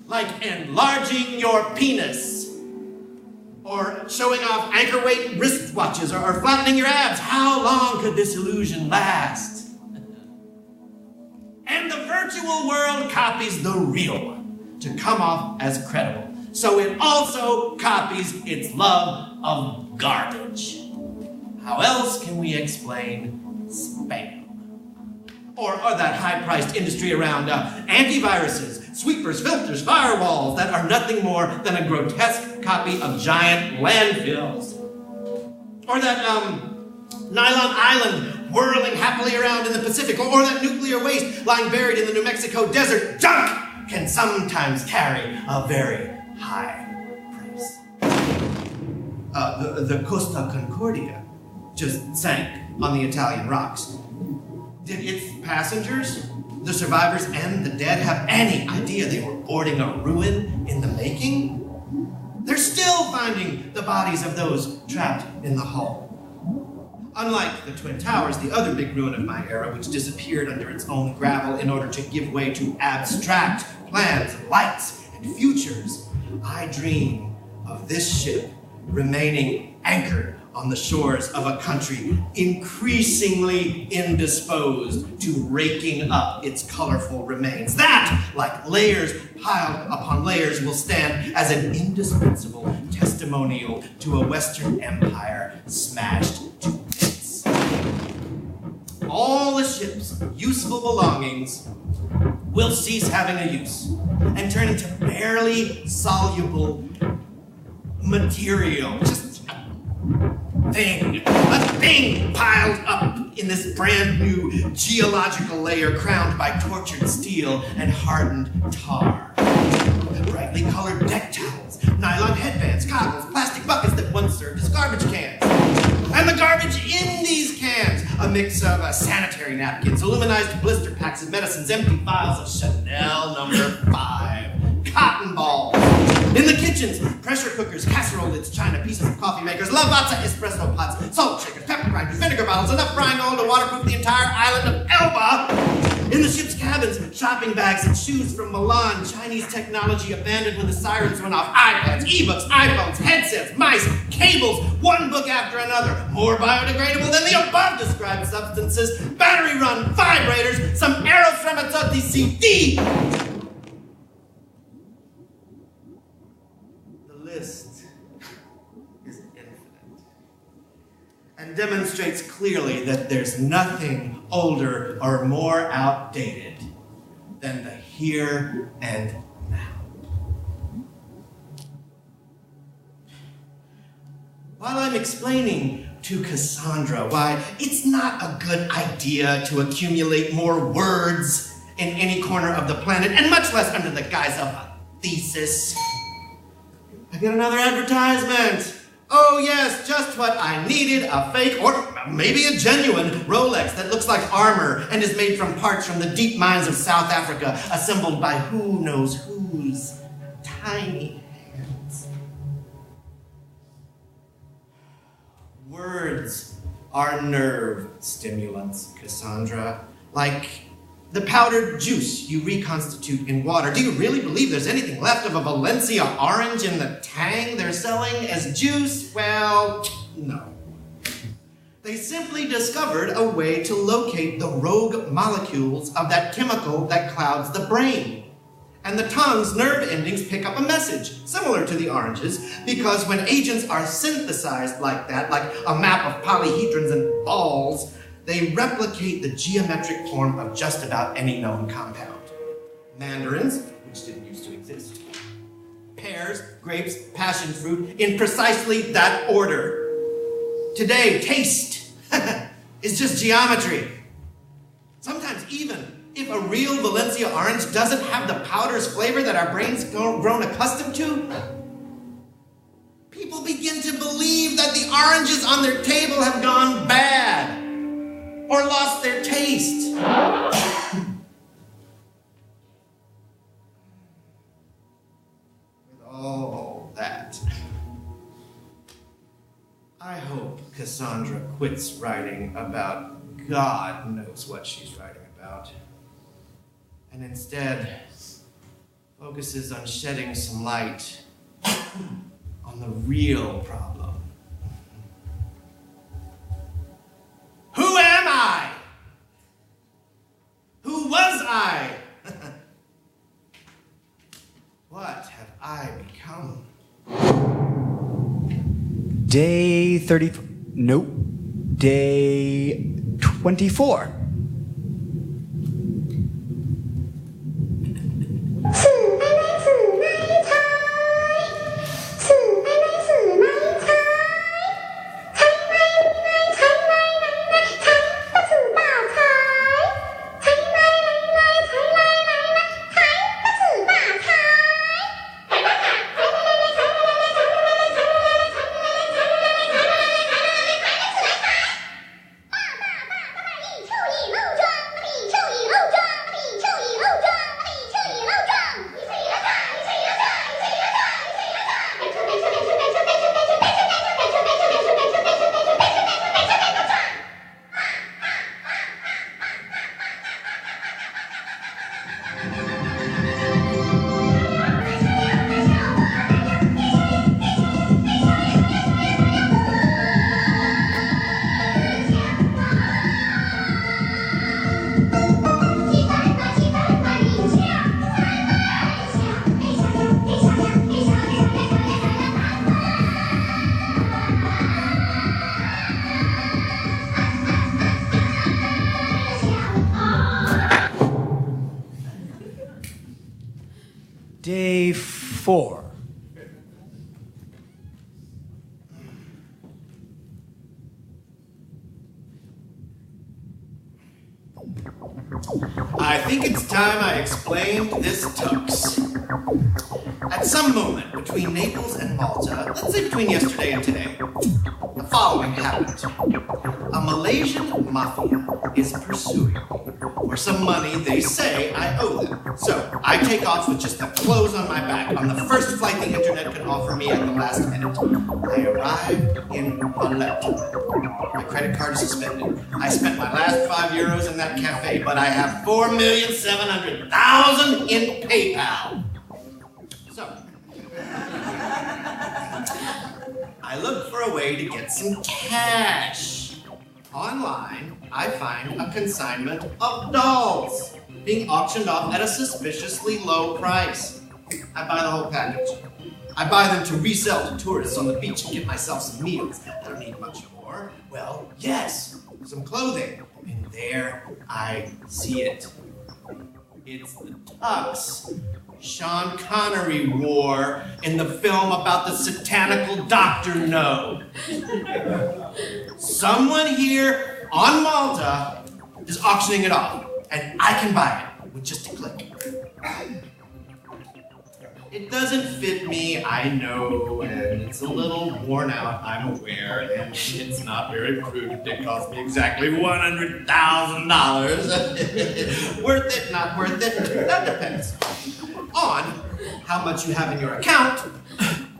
like enlarging your penis, or showing off anchor weight wristwatches, or flattening your abs. How long could this illusion last? And the virtual world copies the real one to come off as credible. So it also copies its love of garbage. How else can we explain spam? Or that high-priced industry around antiviruses, sweepers, filters, firewalls that are nothing more than a grotesque copy of giant landfills. Or that nylon island whirling happily around in the Pacific, or that nuclear waste lying buried in the New Mexico desert. Junk can sometimes carry a very high price. The Costa Concordia just sank on the Italian rocks. Did its passengers, the survivors and the dead, have any idea they were boarding a ruin in the making? They're still finding the bodies of those trapped in the hull. Unlike the Twin Towers, the other big ruin of my era, which disappeared under its own gravel in order to give way to abstract plans, lights, and futures, I dream of this ship remaining anchored on the shores of a country increasingly indisposed to raking up its colorful remains. That, like layers piled upon layers, will stand as an indispensable testimonial to a Western empire smashed to bits. All the ship's useful belongings will cease having a use and turn into barely soluble material. Just a thing piled up in this brand new geological layer crowned by tortured steel and hardened tar. Brightly colored deck towels, nylon headbands, goggles, plastic buckets that once served as garbage cans. And the garbage in these cans, a mix of sanitary napkins, aluminized blister packs of medicines, empty vials of Chanel No. 5, cotton balls. In the kitchens, pressure cookers, casserole lids, china, pieces of coffee makers, lavazza espresso pots, salt shakers, pepper grinders, vinegar bottles, enough frying oil to waterproof the entire island of Elba. In the ship's cabins, shopping bags and shoes from Milan, Chinese technology abandoned when the sirens went off, iPads, ebooks, iPhones, headsets, mice, cables, one book after another, more biodegradable than the above described substances, battery-run vibrators, some Aerofrematotti CD. The list is infinite and demonstrates clearly that there's nothing older or more outdated than the here and now. While I'm explaining to Cassandra why it's not a good idea to accumulate more words in any corner of the planet, and much less under the guise of a thesis, I get another advertisement. Oh yes, just what I needed, a fake or maybe a genuine Rolex that looks like armor and is made from parts from the deep mines of South Africa, assembled by who knows whose tiny hands. Words are nerve stimulants, Cassandra, like the powdered juice you reconstitute in water. Do you really believe there's anything left of a Valencia orange in the tang they're selling as juice? Well, no. They simply discovered a way to locate the rogue molecules of that chemical that clouds the brain. And the tongue's nerve endings pick up a message, similar to the oranges, because when agents are synthesized like that, like a map of polyhedrons and balls, they replicate the geometric form of just about any known compound. Mandarins, which didn't used to exist. Pears, grapes, passion fruit, in precisely that order. Today, taste is just geometry. Sometimes even if a real Valencia orange doesn't have the powder's flavor that our brains grown accustomed to, people begin to believe that the oranges on their table have gone bad or lost their taste. With all that, I hope Cassandra quits writing about God knows what she's writing about, and instead focuses on shedding some light on the real problem. Who am I? Who was I? What have I become? Day 30. Nope. Day 24. Day 4. I think it's time I explained this tux. At some moment between Naples and Malta, let's say between yesterday and today, the following happened. A Malaysian mafia is pursuing me for some money they say I owe them. So I take off with just the clothes on my back on the first flight the internet could offer me at the last minute. I arrived in Malta. My credit card is suspended. I spent my last €5 in that cafe, but I have 4,700,000 in PayPal. So, I look for a way to get some cash. Online, I find a consignment of dolls being auctioned off at a suspiciously low price. I buy the whole package. I buy them to resell to tourists on the beach and get myself some meals. I don't need much more. Well, yes, some clothing. And there I see it. It's the tux Sean Connery wore in the film about the satanical Dr. No. Someone here on Malta is auctioning it off, and I can buy it with just a click. It doesn't fit me, I know, and it's a little worn out, I'm aware, and it's not very prudent. It cost me exactly $100,000. Worth it, not worth it? That depends on how much you have in your account,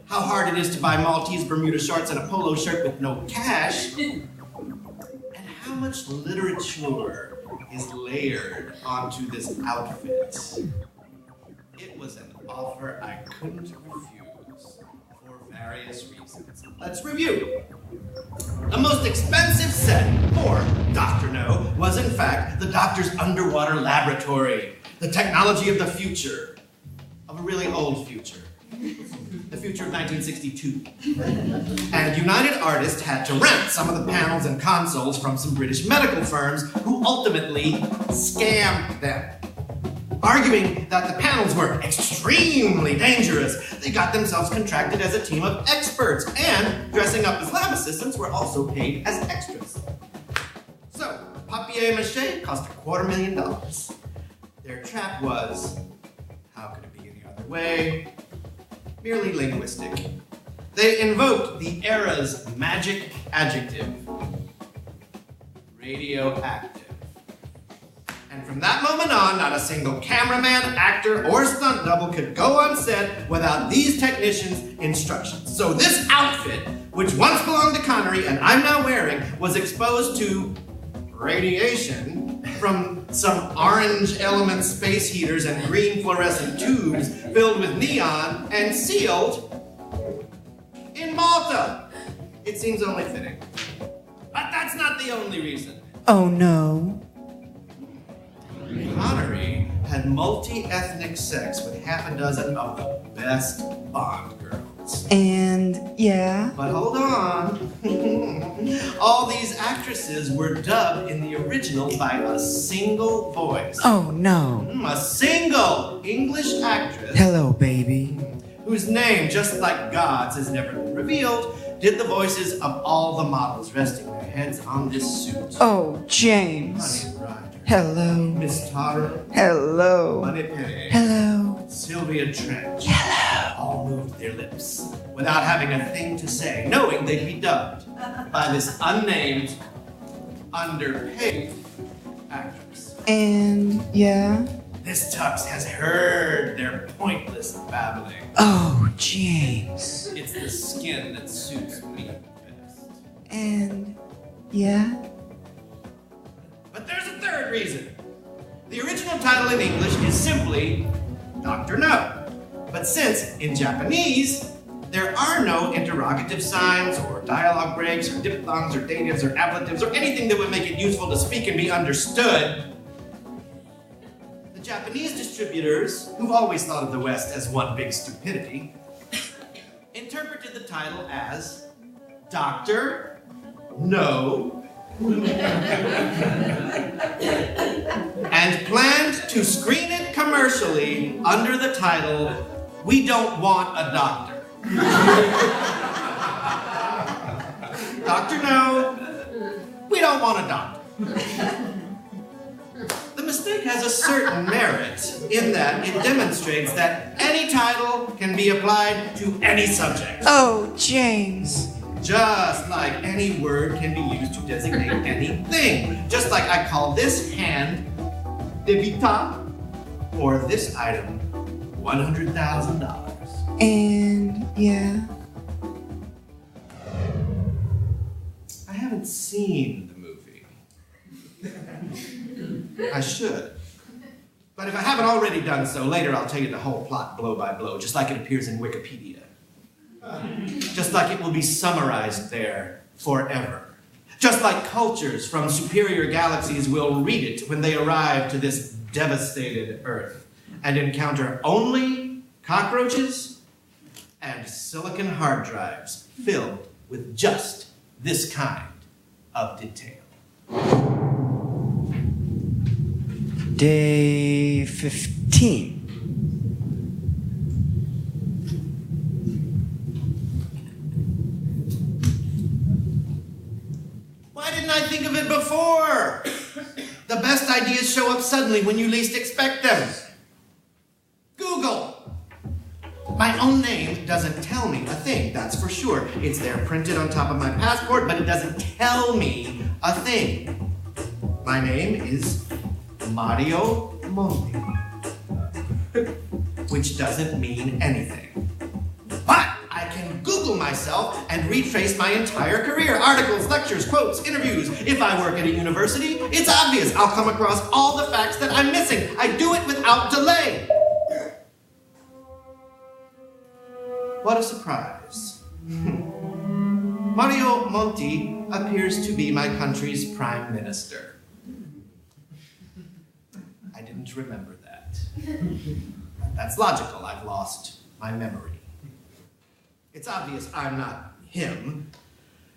how hard it is to buy Maltese Bermuda shorts and a polo shirt with no cash, and how much literature is layered onto this outfit. It was an offer I couldn't refuse for various reasons. Let's review. The most expensive set for Dr. No was in fact the doctor's underwater laboratory, the technology of the future, of a really old future. The future of 1962. And United Artists had to rent some of the panels and consoles from some British medical firms who ultimately scammed them. Arguing that the panels were extremely dangerous, they got themselves contracted as a team of experts, and dressing up as lab assistants were also paid as extras. So, papier-mâché cost $250,000. Their trap was, how could it be any other way, merely linguistic. They invoked the era's magic adjective, radioactive. And from that moment on, not a single cameraman, actor, or stunt double could go on set without these technicians' instructions. So this outfit, which once belonged to Connery and I'm now wearing, was exposed to radiation from some orange element space heaters and green fluorescent tubes filled with neon and sealed in Malta. It seems only fitting. But that's not the only reason. Oh no. Connery had multi-ethnic sex with half a dozen of the best Bond girls. And yeah. But hold on. All these actresses were dubbed in the original by a single voice. Oh no. A single English actress. Hello, baby. Whose name, just like God's, has never been revealed, did the voices of all the models resting their heads on this suit. Oh, James. Honey Ryder. Hello. Miss Tara. Hello. Money Penny. Hello. Sylvia Trench. Hello. All moved their lips without having a thing to say, knowing they'd be dubbed by this unnamed, underpaid actress. And yeah. This tux has heard their pointless babbling. Oh, James. It's the skin that suits me best. And yeah. But there's a third reason. The original title in English is simply Dr. No. But since, in Japanese, there are no interrogative signs or dialogue breaks or diphthongs or datives or ablatives or anything that would make it useful to speak and be understood, the Japanese distributors, who've always thought of the West as one big stupidity, interpreted the title as Dr. No and planned to screen it commercially commercially under the title, "We Don't Want a Doctor." Doctor, no. We don't want a doctor. The mistake has a certain merit in that it demonstrates that any title can be applied to any subject. Oh, James. Just like any word can be used to designate anything. Just like I call this hand debita, or this item $100,000. And, yeah. I haven't seen the movie. I should. But if I haven't already done so, later I'll tell you the whole plot blow by blow, just like it appears in Wikipedia. Just like it will be summarized there forever. Just like cultures from superior galaxies will read it when they arrive to this devastated Earth and encounter only cockroaches and silicon hard drives filled with just this kind of detail. Day 15. Why didn't I think of it before? The best ideas show up suddenly when you least expect them. Google. My own name doesn't tell me a thing, that's for sure. It's there printed on top of my passport, but it doesn't tell me a thing. My name is Mario Monti, which doesn't mean anything. But I can Google myself and retrace my entire career. Articles, lectures, quotes, interviews. If I work at a university, it's obvious I'll come across all the facts that I'm missing. I do it without delay. What a surprise. Mario Monti appears to be my country's prime minister. I didn't remember that. That's logical. I've lost my memory. It's obvious I'm not him.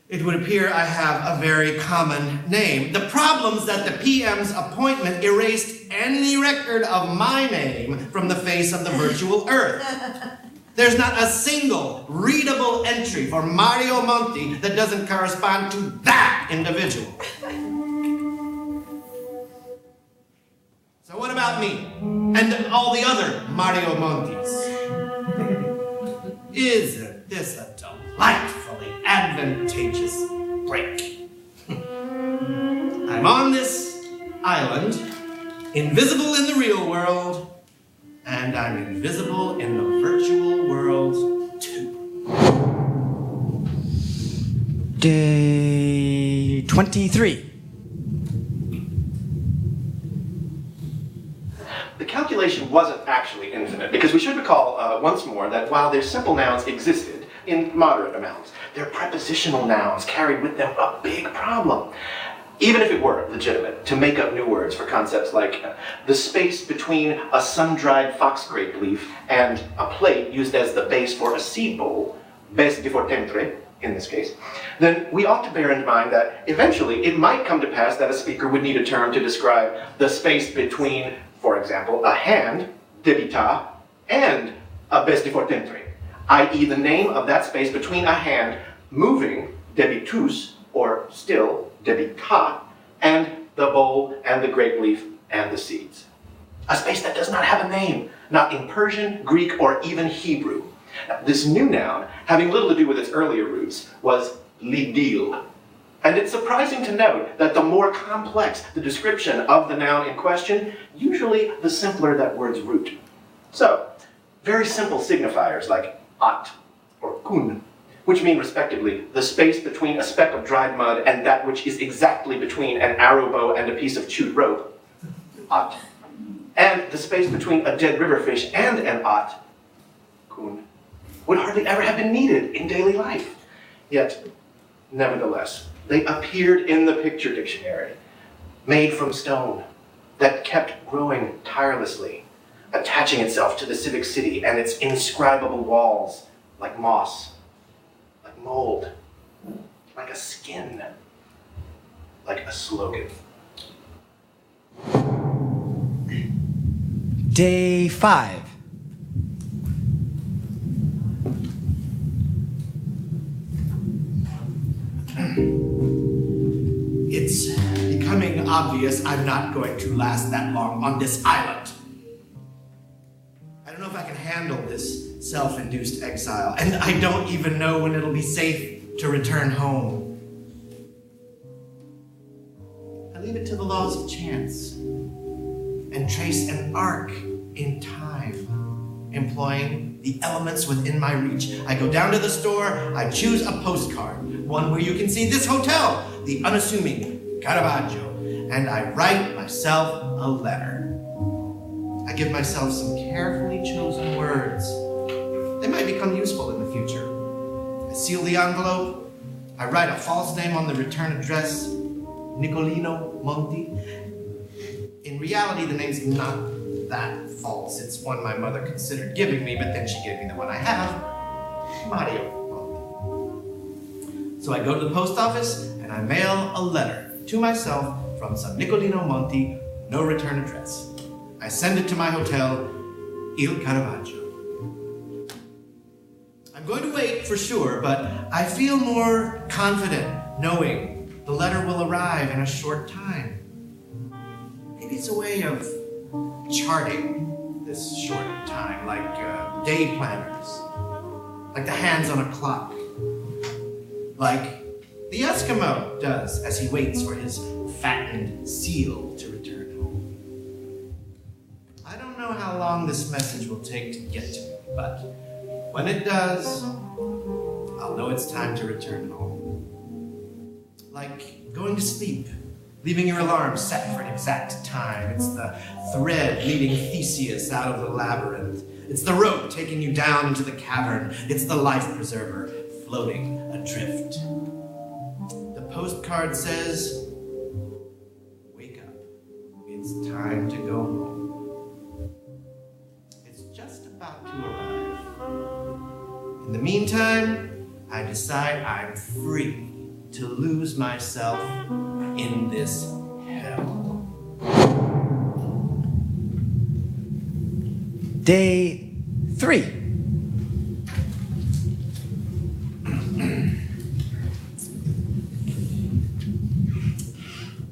It would appear I have a very common name. The problem's that the PM's appointment erased any record of my name from the face of the virtual Earth. There's not a single readable entry for Mario Monti that doesn't correspond to that individual. So what about me and all the other Mario Montis? Isn't this a delightfully advantageous break? I'm on this island, invisible in the real world, and I'm invisible in the virtual world, too. Day 23. The calculation wasn't actually infinite, because we should recall once more that while their simple nouns existed in moderate amounts, their prepositional nouns carried with them a big problem. Even if it were legitimate to make up new words for concepts like the space between a sun-dried fox grape leaf and a plate used as the base for a seed bowl, base de fortentre in this case, then we ought to bear in mind that eventually it might come to pass that a speaker would need a term to describe the space between, for example, a hand, debita, and a base de fortentre, i.e. the name of that space between a hand moving, debitus, or still, debita, and the bowl and the grape leaf and the seeds. A space that does not have a name, not in Persian, Greek, or even Hebrew. Now, this new noun, having little to do with its earlier roots, was lidil. And it's surprising to note that the more complex the description of the noun in question, usually the simpler that word's root. So, very simple signifiers like at or kun, which mean respectively the space between a speck of dried mud and that which is exactly between an arrow bow and a piece of chewed rope, at, and the space between a dead river fish and an at, kun, would hardly ever have been needed in daily life. Yet, nevertheless, they appeared in the picture dictionary, made from stone, that kept growing tirelessly, attaching itself to the civic city and its inscribable walls like moss, like mold, like a skin, like a slogan. Day 5. It's becoming obvious I'm not going to last that long on this island. I don't know if I can handle this self-induced exile, and I don't even know when it'll be safe to return home. I leave it to the laws of chance and trace an arc in time, employing the elements within my reach. I go down to the store, I choose a postcard, one where you can see this hotel, the unassuming Caravaggio, and I write myself a letter. I give myself some carefully chosen words. They might become useful in the future. I seal the envelope, I write a false name on the return address, Nicolino Monti. In reality, the name's not that false. It's one my mother considered giving me, but then she gave me the one I have, Mario Monti. So I go to the post office and I mail a letter to myself from some Nicolino Monti, no return address. I send it to my hotel, Il Caravaggio. I'm going to wait for sure, but I feel more confident knowing the letter will arrive in a short time. Maybe it's a way of charting this short time, like day planners, like the hands on a clock, like the Eskimo does as he waits for his fattened seal to return home. I don't know how long this message will take to get to me, but when it does, I'll know it's time to return home. Like going to sleep, leaving your alarm set for an exact time. It's the thread leading Theseus out of the labyrinth. It's the rope taking you down into the cavern. It's the life preserver floating adrift. The postcard says, wake up. It's time to go home. It's just about to arrive. In the meantime, I decide I'm free to lose myself in this hell. Day 3.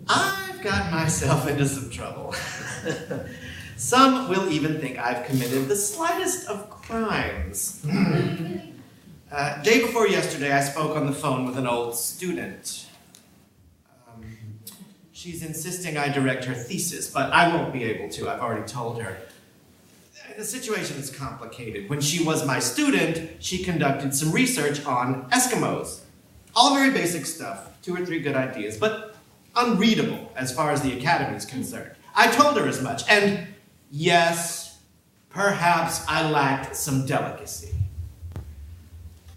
I've got myself into some trouble. Some will even think I've committed the slightest of crimes. Day before yesterday, I spoke on the phone with an old student. She's insisting I direct her thesis, but I won't be able to. I've already told her. The situation is complicated. When she was my student, she conducted some research on Eskimos. All very basic stuff, 2 or 3 good ideas, but unreadable as far as the academy is concerned. I told her as much, and yes, perhaps I lacked some delicacy.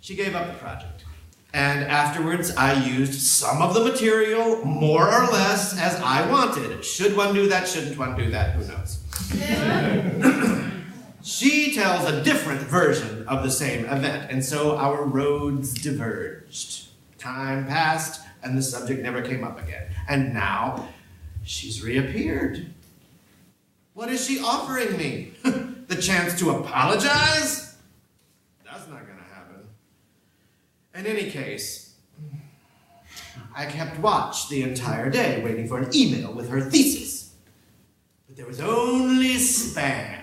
She gave up the project, and afterwards I used some of the material more or less as I wanted. Should one do that? Shouldn't one do that? Who knows? She tells a different version of the same event, and so our roads diverged. Time passed, and the subject never came up again. And now, she's reappeared. What is she offering me? The chance to apologize? That's not gonna happen. In any case, I kept watch the entire day, waiting for an email with her thesis. But there was only spam.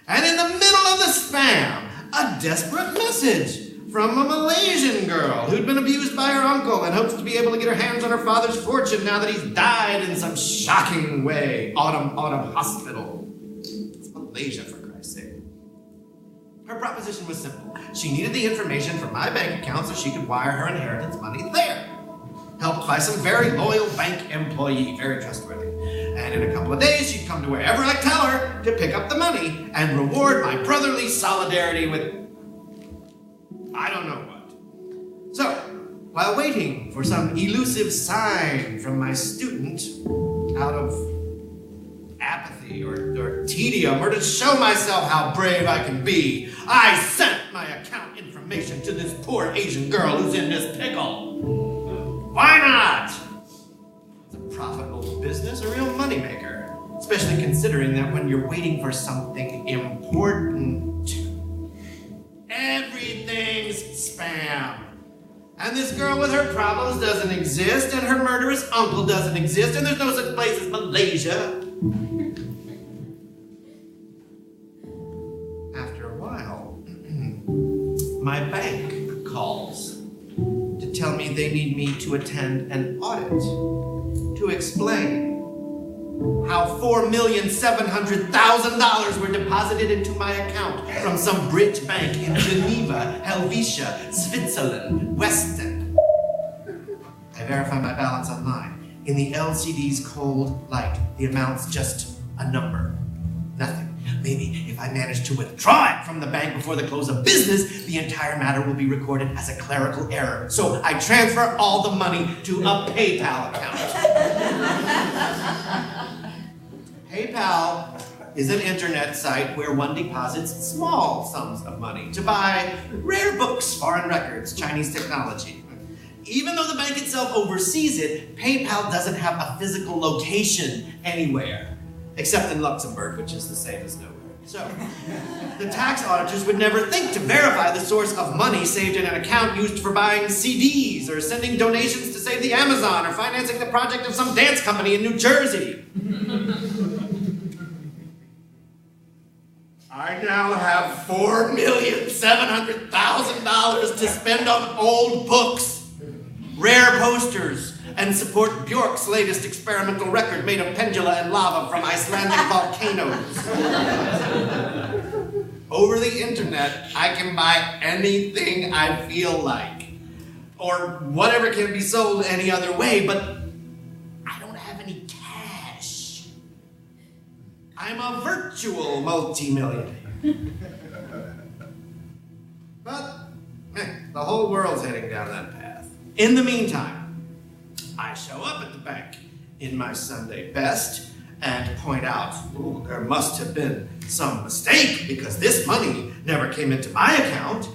And in the middle of the spam, a desperate message from a Malaysian girl who'd been abused by her uncle and hopes to be able to get her hands on her father's fortune now that he's died in some shocking way. Autumn hospital. It's Malaysia, for Christ's sake. Her proposition was simple. She needed the information from my bank account so she could wire her inheritance money there. Helped by some very loyal bank employee, very trustworthy. And in a couple of days, she'd come to wherever I tell her to pick up the money and reward my brotherly solidarity with I don't know what. So, while waiting for some elusive sign from my student, out of apathy or tedium, or to show myself how brave I can be, I sent my account information to this poor Asian girl who's in this pickle. Why not? It's a profitable business, a real moneymaker. especially considering that when you're waiting for something important, everything's spam. And this girl with her problems doesn't exist, and her murderous uncle doesn't exist, and there's no such place as Malaysia. After a while, my bank calls to tell me they need me to attend an audit to explain how $4,700,000 were deposited into my account from some Brit bank in Geneva, Helvetia, Switzerland, Weston. I verify my balance online. In the LCD's cold light, the amount's just a number. Nothing. Maybe if I manage to withdraw it from the bank before the close of business, the entire matter will be recorded as a clerical error. So I transfer all the money to a PayPal account. PayPal is an internet site where one deposits small sums of money to buy rare books, foreign records, Chinese technology. Even though the bank itself oversees it, PayPal doesn't have a physical location anywhere, except in Luxembourg, which is the same as nowhere. So, the tax auditors would never think to verify the source of money saved in an account used for buying CDs, or sending donations to save the Amazon, or financing the project of some dance company in New Jersey. I now have $4,700,000 to spend on old books, rare posters, and support Bjork's latest experimental record made of pendula and lava from Icelandic volcanoes. Over the internet, I can buy anything I feel like, or whatever can be sold any other way, but I don't have any cash. I'm a virtual multimillionaire. But the whole world's heading down that path. In the meantime, I show up at the bank in my Sunday best and point out, there must have been some mistake because this money never came into my account.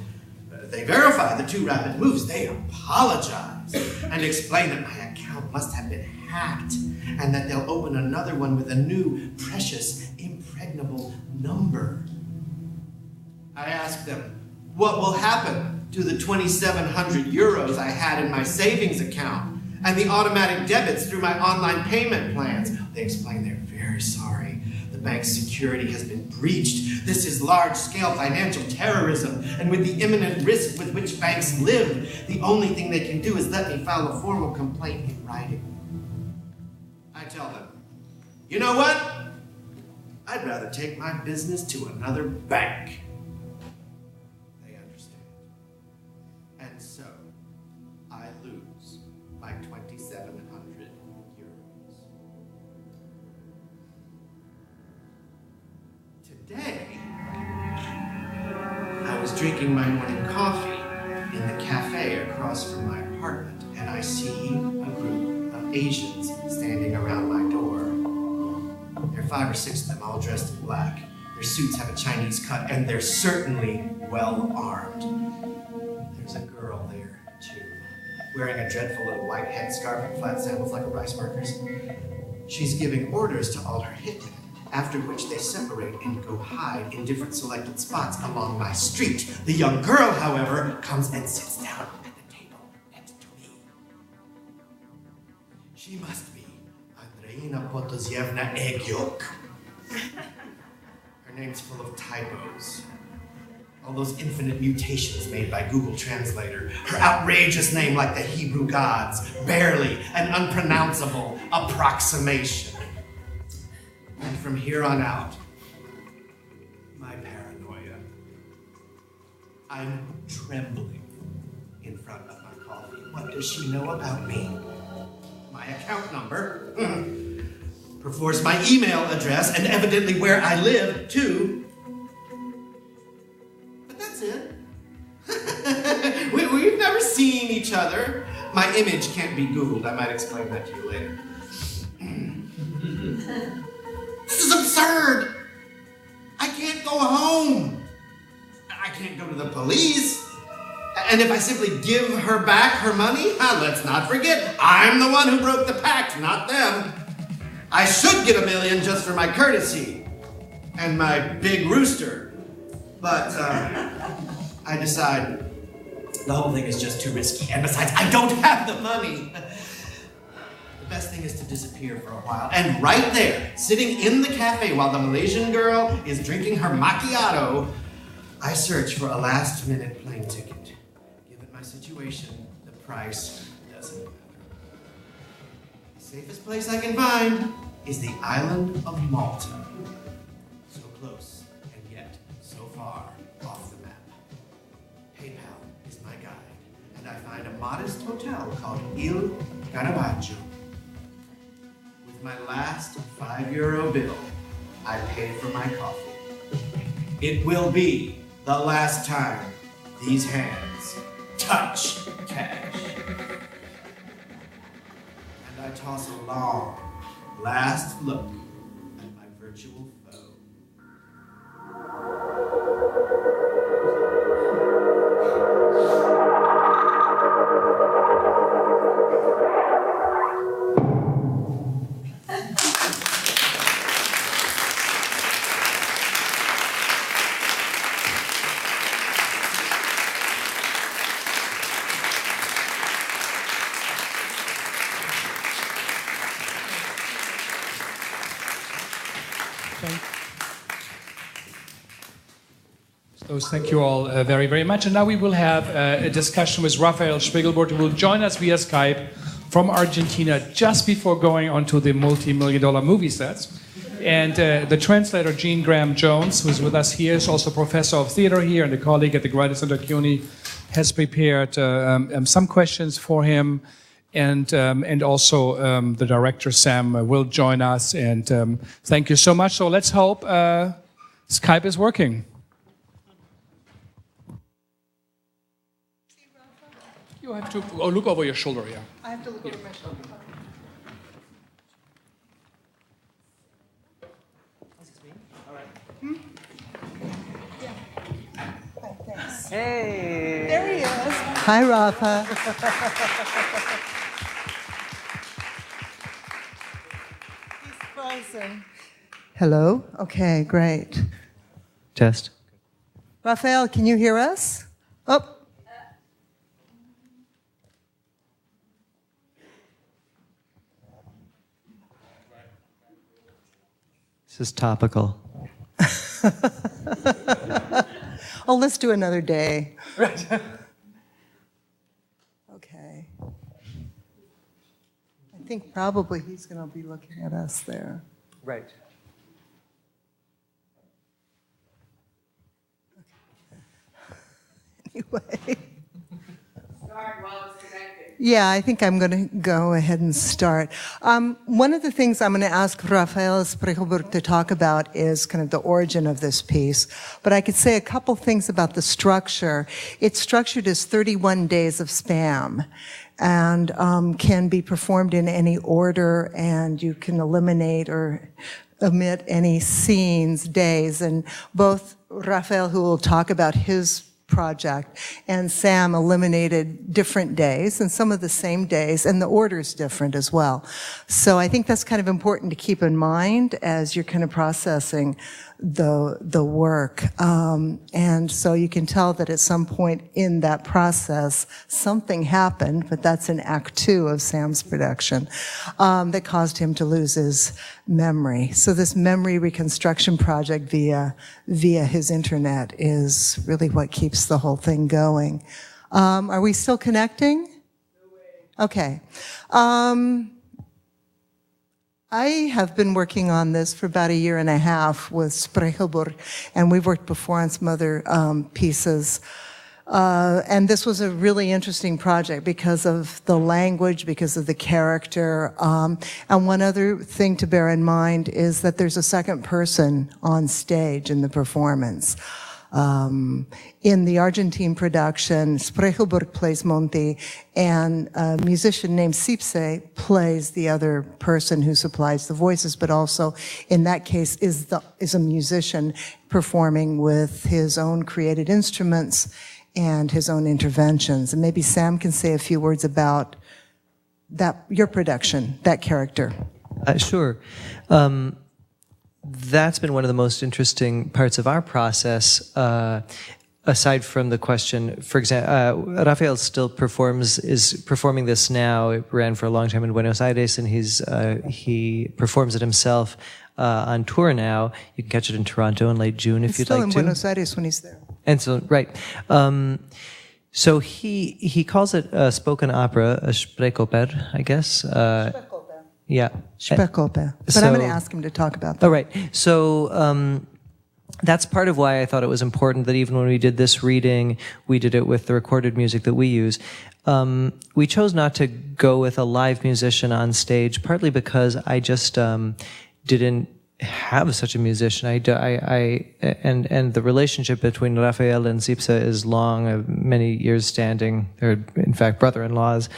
They verify the two rapid moves. They apologize and explain that my account must have been hacked and that they'll open another one with a new, precious, impregnable number. I ask them, what will happen to the 2,700 euros I had in my savings account and the automatic debits through my online payment plans? They explain they're very sorry. The bank's security has been breached. This is large-scale financial terrorism, and with the imminent risk with which banks live, the only thing they can do is let me file a formal complaint in writing. I tell them, you know what? I'd rather take my business to another bank. They understand. And so, I lose my 2,700 euros. Today, I was drinking my morning coffee in the cafe across from my apartment, and I see a group of Asians standing around my door. There are 5 or 6 of them, all dressed in black. Their suits have a Chinese cut, and they're certainly well armed. There's a girl there, too, wearing a dreadful little white headscarf and flat sandals like a rice worker's. She's giving orders to all her hitmen, after which they separate and go hide in different selected spots along my street. The young girl, however, comes and sits down at the table next to me. She must be Andreina Potosyevna Eggyok. Her name's full of typos. All those infinite mutations made by Google Translator. Her outrageous name like the Hebrew gods. Barely an unpronounceable approximation. And from here on out, my paranoia. I'm trembling in front of my coffee. What does she know about me? My account number, perforce my email address, and evidently where I live, too. But that's it. We've never seen each other. My image can't be Googled. I might explain that to you later. This is absurd. I can't go home. I can't go to the police. And if I simply give her back her money, let's not forget, I'm the one who broke the pact, not them. I should get $1 million just for my courtesy and my big rooster. But I decide the whole thing is just too risky. And besides, I don't have the money. The best thing is to disappear for a while. And right there, sitting in the cafe while the Malaysian girl is drinking her macchiato, I search for a last-minute plane ticket. Given my situation, the price doesn't matter. The safest place I can find is the island of Malta. So close, and yet so far off the map. PayPal is my guide, and I find a modest hotel called Il Caravaggio. With my last €5 bill, I pay for my coffee. It will be the last time these hands touch cash. And I toss a long, last look at my virtual foe. So thank you all very, very much. And now we will have a discussion with Rafael Spregelburd, who will join us via Skype from Argentina just before going on to the multi-million-dollar movie sets. And the translator, Jean Graham Jones, who's with us here, is also professor of theater here and a colleague at the Graduate Center CUNY, has prepared some questions for him. And also the director, Sam, will join us. And thank you so much. So let's hope Skype is working. You have to look over your shoulder, yeah. I have to look over my shoulder. Thanks. Hey. There he is. Hi, Rafa. He's frozen. Hello? Okay, great. Test. Rafael, can you hear us? Oh. This is topical. Oh, let's do another day. Right. Okay. I think probably he's going to be looking at us there. Right. Anyway. Start while it's connected. Yeah, I think I'm going to go ahead and start. One of the things I'm going to ask Rafael Spregelburd to talk about is kind of the origin of this piece. But I could say a couple things about the structure. It's structured as 31 days of spam and can be performed in any order, and you can eliminate or omit any scenes, days. And both Rafael, who will talk about his project, and Sam eliminated different days and some of the same days, and the order's different as well. So I think that's kind of important to keep in mind as you're kind of processing the work. And so you can tell that at some point in that process, something happened, but that's in Act 2 of Sam's production, that caused him to lose his memory. So this memory reconstruction project via his internet is really what keeps the whole thing going. Are we still connecting? Okay. I have been working on this for about 1.5 years with Spregelburd, and we've worked before on some other pieces. And this was a really interesting project because of the language, because of the character. And one other thing to bear in mind is that there's a second person on stage in the performance. In the Argentine production, Spregelburd plays Monty, and a musician named Sipse plays the other person who supplies the voices, but also, in that case, is a musician performing with his own created instruments and his own interventions. And maybe Sam can say a few words about that, your production, that character. Sure. That's been one of the most interesting parts of our process. Aside from the question, for example, Rafael still is performing this now. It ran for a long time in Buenos Aires, and he performs it himself on tour now. You can catch it in Toronto in late June if you'd like to. Still in Buenos Aires when he's there. And so, right. So he calls it a spoken opera, a Spregelburd, I guess. Yeah. Spregelburd. But I'm going to ask him to talk about that. Oh, right. So that's part of why I thought it was important that even when we did this reading, we did it with the recorded music that we use. We chose not to go with a live musician on stage, partly because I just didn't have such a musician. And the relationship between Rafael and Zipsa is long, many years standing. They're, in fact, brother-in-laws.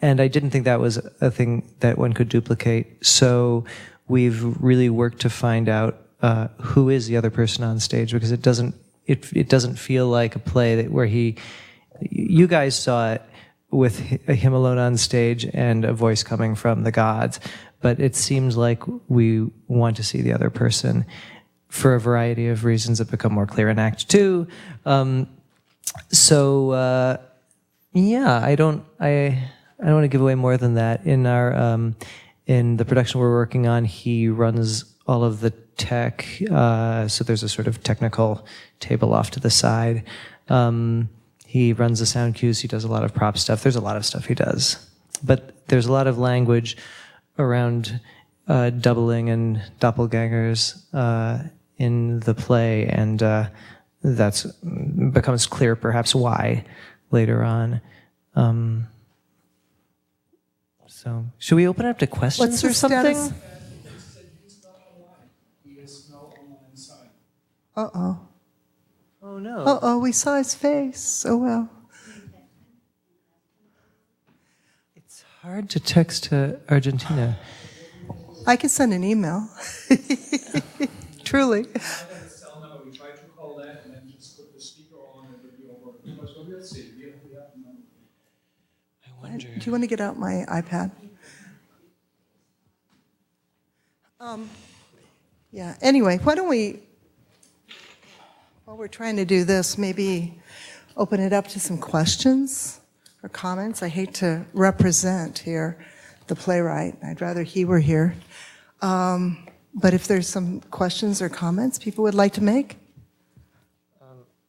And I didn't think that was a thing that one could duplicate. So we've really worked to find out who is the other person on stage, because it doesn't feel like a play where you guys saw it with him alone on stage and a voice coming from the gods, but it seems like we want to see the other person for a variety of reasons that become more clear in Act 2. Yeah, I don't want to give away more than that. In our in the production we're working on, he runs all of the tech, so there's a sort of technical table off to the side. He runs the sound cues, he does a lot of prop stuff. There's a lot of stuff he does. But there's a lot of language around doubling and doppelgangers in the play, and that's becomes clear perhaps why later on. So, should we open it up to questions or something? Uh-oh. Oh, no. Uh-oh, we saw his face. Oh, well. It's hard to text to Argentina. I could send an email. Truly. We tried to call that and then just put the speaker on and it would be over. We'll see. I wonder. Do you want to get out my iPad? Yeah, anyway, why don't we, while we're trying to do this, maybe open it up to some questions or comments. I hate to represent here the playwright. I'd rather he were here. But if there's some questions or comments people would like to make?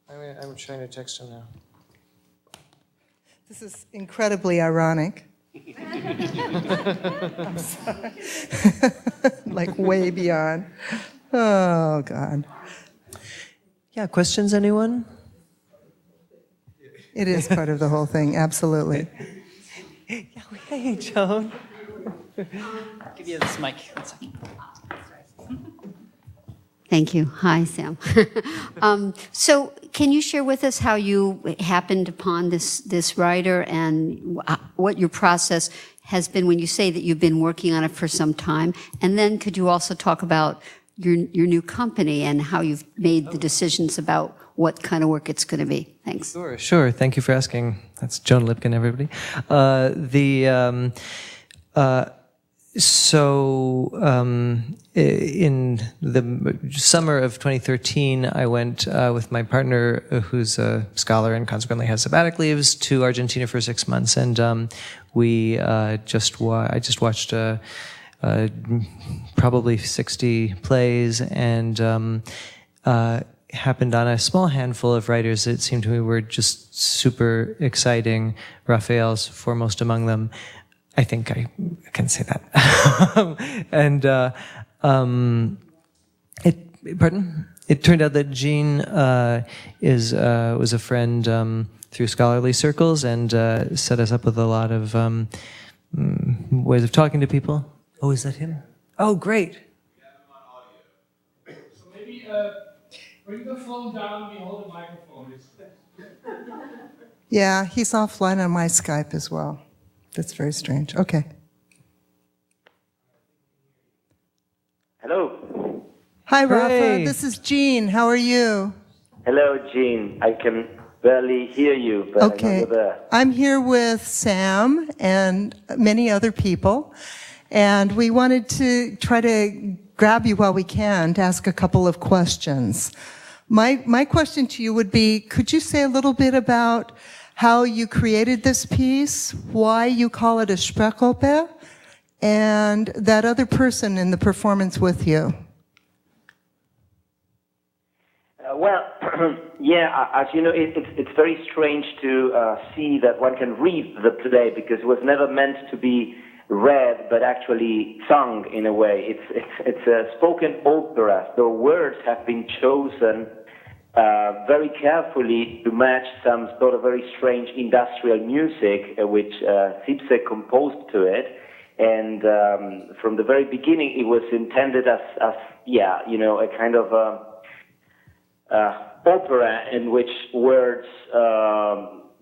I'm trying to text him now. This is incredibly ironic. I'm sorry. Like way beyond. Oh, God. Yeah, questions, anyone? It is part of the whole thing, absolutely. Yeah, hey, Joan. I'll give you this mic. 1 second. Thank you. Hi, Sam. So can you share with us how you happened upon this writer and what your process has been when you say that you've been working on it for some time? And then could you also talk about your new company and how you've made the decisions about what kind of work it's going to be? Thanks. Sure. Thank you for asking. That's Joan Lipkin, everybody. In the summer of 2013, I went with my partner, who's a scholar and consequently has sabbatic leaves, to Argentina for 6 months, and I just watched probably 60 plays, and happened on a small handful of writers that seemed to me were just super exciting. Rafael's foremost among them. I think I can say that. It turned out that Jean was a friend through scholarly circles and set us up with a lot of ways of talking to people. Oh, is that him? Oh, great. So maybe bring the phone down, we hold the microphone. Yeah, he's offline on my Skype as well. That's very strange. Okay. Hello. Hi, Rafa. Hey. This is Jean. How are you? Hello, Jean. I can barely hear you, but Okay. I know you're there. I'm here with Sam and many other people. And we wanted to try to grab you while we can to ask a couple of questions. My question to you would be, could you say a little bit about how you created this piece, why you call it a Sprechoper, and that other person in the performance with you? Well, yeah, as you know, it's very strange to see that one can read the play, because it was never meant to be read, but actually sung in a way. It's a spoken opera. The words have been chosen very carefully to match some sort of very strange industrial music, which Sipse composed to it. And from the very beginning, it was intended as a kind of opera in which words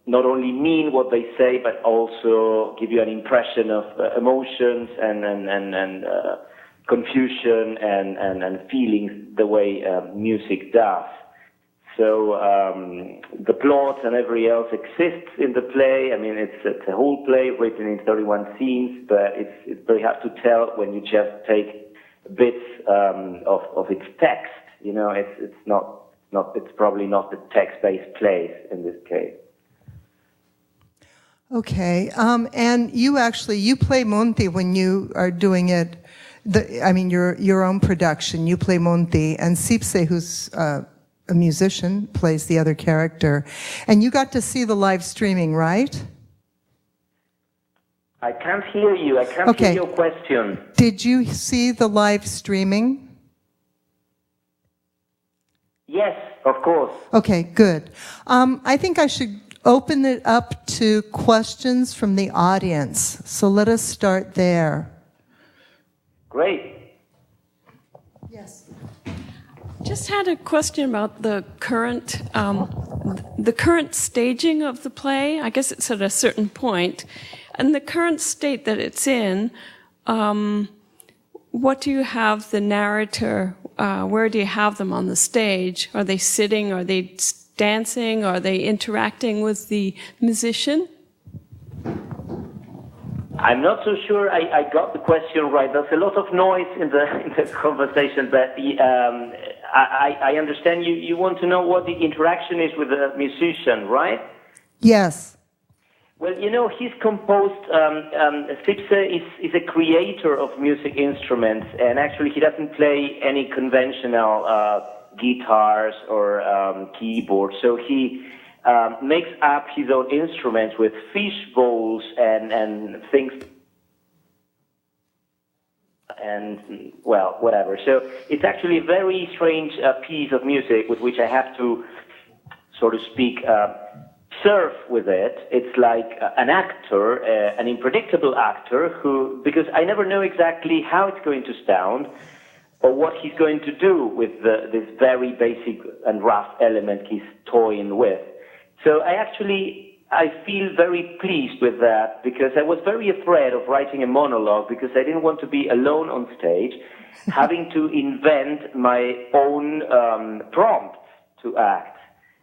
not only mean what they say, but also give you an impression of emotions and confusion and feelings the way music does. So the plot and everything else exists in the play. I mean, it's a whole play written in 31 scenes, but it's very hard to tell when you just take bits of its text. You know, it's probably not the text-based plays in this case. Okay, and you play Monty when you are doing it. Your own production. You play Monty, and Sipse, who's a musician, plays the other character. And you got to see the live streaming, right? I can't hear you. I can't hear your question. Did you see the live streaming? Yes, of course. Okay, good. I think I should open it up to questions from the audience. So let us start there. Great. Yes. Just had a question about the current staging of the play. I guess it's at a certain point. And the current state that it's in, what do you have the narrator, where do you have them on the stage? Are they sitting? Are they dancing? Are they interacting with the musician? I'm not so sure I got the question right. There's a lot of noise in the conversation, but I understand you want to know what the interaction is with the musician, right? Yes. Well, you know, he's composed, Sipse is a creator of music instruments, and actually he doesn't play any conventional guitars or keyboards, so he makes up his own instruments with fish bowls and things, and, well, whatever. So it's actually a very strange piece of music with which I have to, so to speak, surf with it. It's like an actor, an unpredictable actor who, because I never know exactly how it's going to sound or what he's going to do with this very basic and rough element he's toying with. So I feel very pleased with that, because I was very afraid of writing a monologue, because I didn't want to be alone on stage, having to invent my own prompts to act.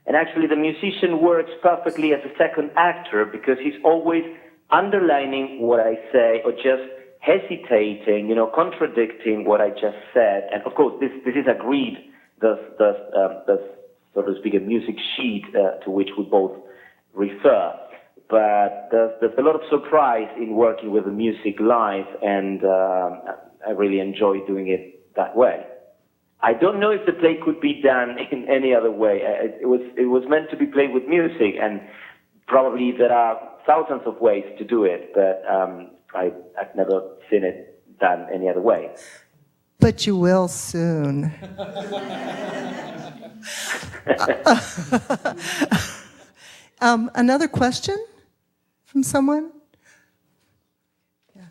And actually the musician works perfectly as a second actor, because he's always underlining what I say or just hesitating, contradicting what I just said. And of course, this is agreed. There's so to speak, a music sheet to which we both refer. But there's a lot of surprise in working with the music live, and I really enjoy doing it that way. I don't know if the play could be done in any other way. It was meant to be played with music, and probably there are thousands of ways to do it, but I've never seen it done any other way. But you will soon. Another question from someone? Yeah.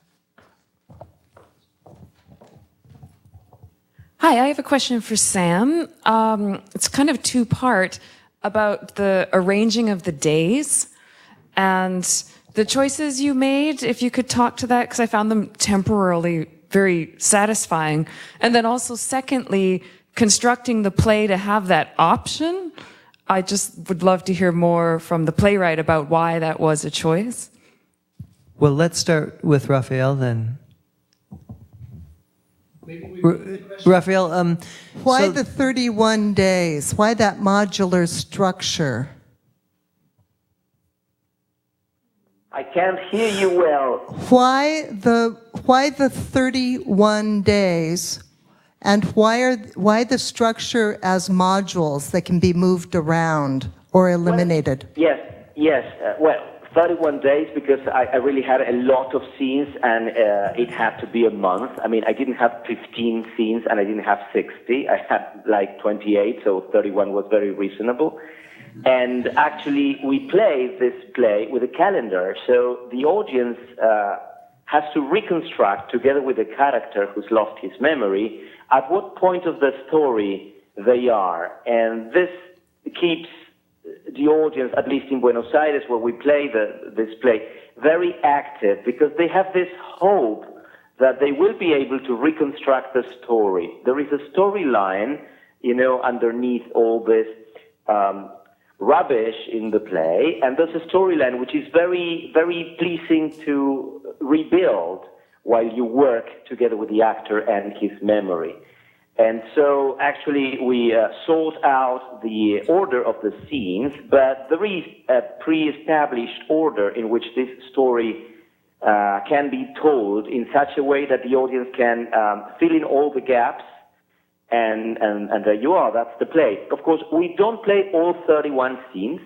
Hi, I have a question for Sam. It's kind of two-part about the arranging of the days and the choices you made. If you could talk to that, because I found them temporarily very satisfying. And then also, secondly, constructing the play to have that option. I just would love to hear more from the playwright about why that was a choice. Well, let's start with Rafael then. Rafael, why so the 31 days? Why that modular structure? I can't hear you well. Why the 31 days, and why the structure as modules that can be moved around or eliminated? Yes. Well, 31 days because I really had a lot of scenes and it had to be a month. I mean, I didn't have 15 scenes and I didn't have 60. I had like 28, so 31 was very reasonable. And actually, we play this play with a calendar, so the audience has to reconstruct, together with the character who's lost his memory, at what point of the story they are. And this keeps the audience, at least in Buenos Aires, where we play this play, very active, because they have this hope that they will be able to reconstruct the story. There is a storyline, underneath all this rubbish in the play, and there's a storyline which is very, very pleasing to rebuild while you work together with the actor and his memory. And so actually we sort out the order of the scenes, but there is a pre-established order in which this story can be told in such a way that the audience can fill in all the gaps. And there you are, that's the play. Of course, we don't play all 31 scenes.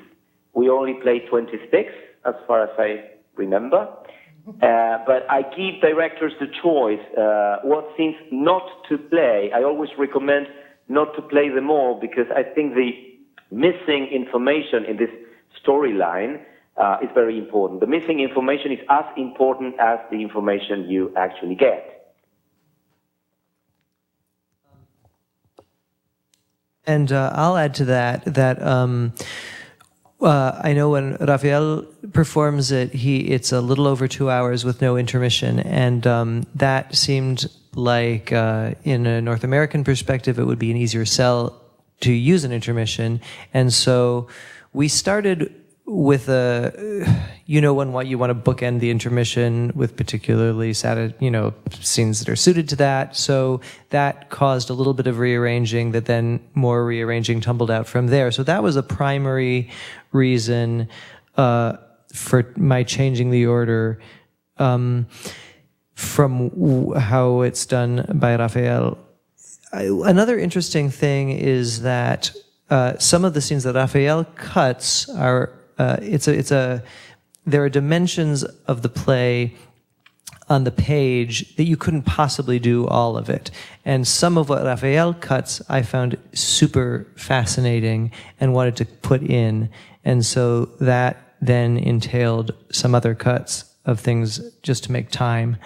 We only play 26, as far as I remember. But I give directors the choice what scenes not to play. I always recommend not to play them all because I think the missing information in this storyline is very important. The missing information is as important as the information you actually get. And I'll add to that I know when Rafael performs it, it's a little over 2 hours with no intermission, and that seemed like, in a North American perspective, it would be an easier sell to use an intermission. And so we started with when you want to bookend the intermission with particularly scenes that are suited to that. So that caused a little bit of rearranging that then more rearranging tumbled out from there. So that was a primary reason for my changing the order from how it's done by Rafael. Another interesting thing is that some of the scenes that Rafael cuts are there are dimensions of the play on the page that you couldn't possibly do all of it. And some of what Rafael cuts I found super fascinating and wanted to put in. And so that then entailed some other cuts of things just to make time.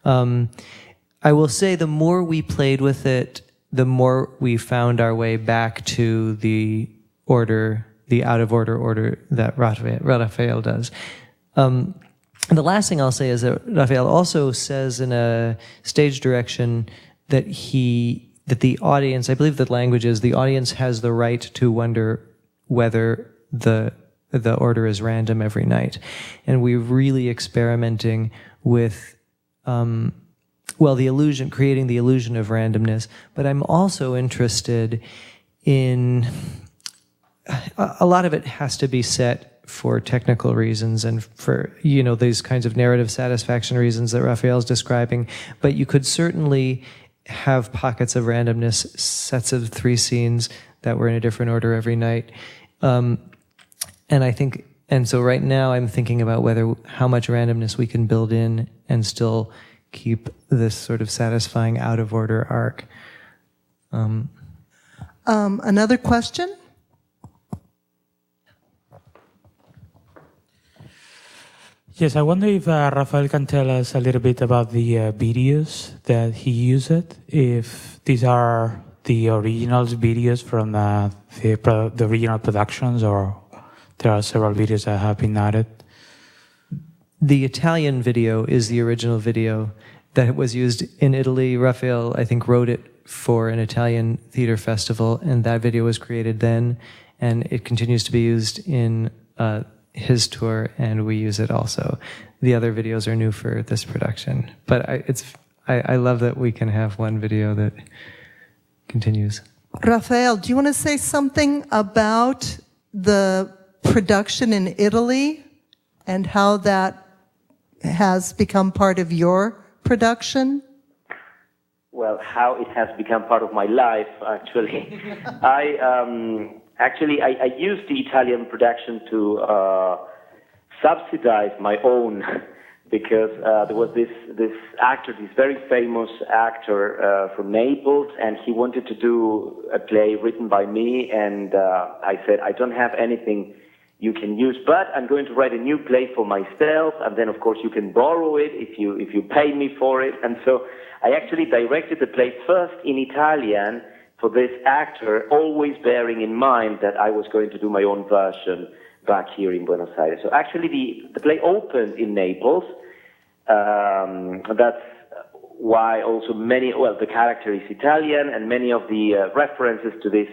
I will say the more we played with it, the more we found our way back to the order, the out-of-order that Rafael does. And the last thing I'll say is that Rafael also says in a stage direction that the audience, I believe the language is, the audience has the right to wonder whether the order is random every night. And we're really experimenting with the illusion, creating the illusion of randomness. But I'm also interested in, a lot of it has to be set for technical reasons and for, these kinds of narrative satisfaction reasons that Raphael's describing. But you could certainly have pockets of randomness, sets of 3 scenes that were in a different order every night. And so right now I'm thinking about how much randomness we can build in and still keep this sort of satisfying out-of-order arc. Another question? Yes, I wonder if Rafael can tell us a little bit about the videos that he used, if these are the original videos from the original productions, or there are several videos that have been added. The Italian video is the original video that was used in Italy. Rafael, I think, wrote it for an Italian theater festival, and that video was created then, and it continues to be used in his tour, and we use it also. The other videos are new for this production, but I love that we can have one video that continues. Rafael, do you want to say something about the production in Italy and how that has become part of your production? Well, how it has become part of my life, actually. I used the Italian production to subsidize my own, because there was this actor, this very famous actor from Naples, and he wanted to do a play written by me, and I said, I don't have anything you can use, but I'm going to write a new play for myself, and then of course you can borrow it if you pay me for it. And so I actually directed the play first in Italian for this actor, always bearing in mind that I was going to do my own version back here in Buenos Aires. So actually the play opened in Naples. That's why also the character is Italian, and many of the references to this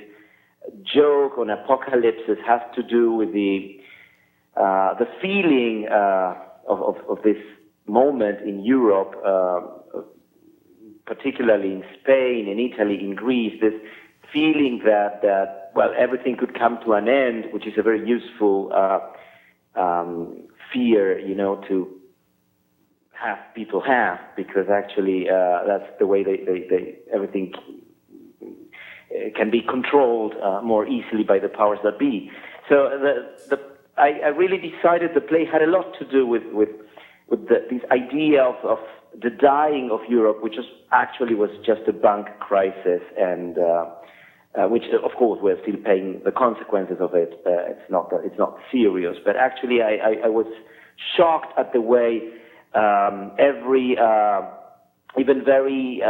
joke on apocalypses has to do with the feeling of this moment in Europe, particularly in Spain, in Italy, in Greece, this feeling that everything could come to an end, which is a very useful fear, to have people have, because actually that's the way they everything can be controlled more easily by the powers that be. So I really decided the play had a lot to do with this idea of the dying of Europe, which actually was just a bank crisis, and which of course we're still paying the consequences of it. It's not serious, but actually I was shocked at the way every even very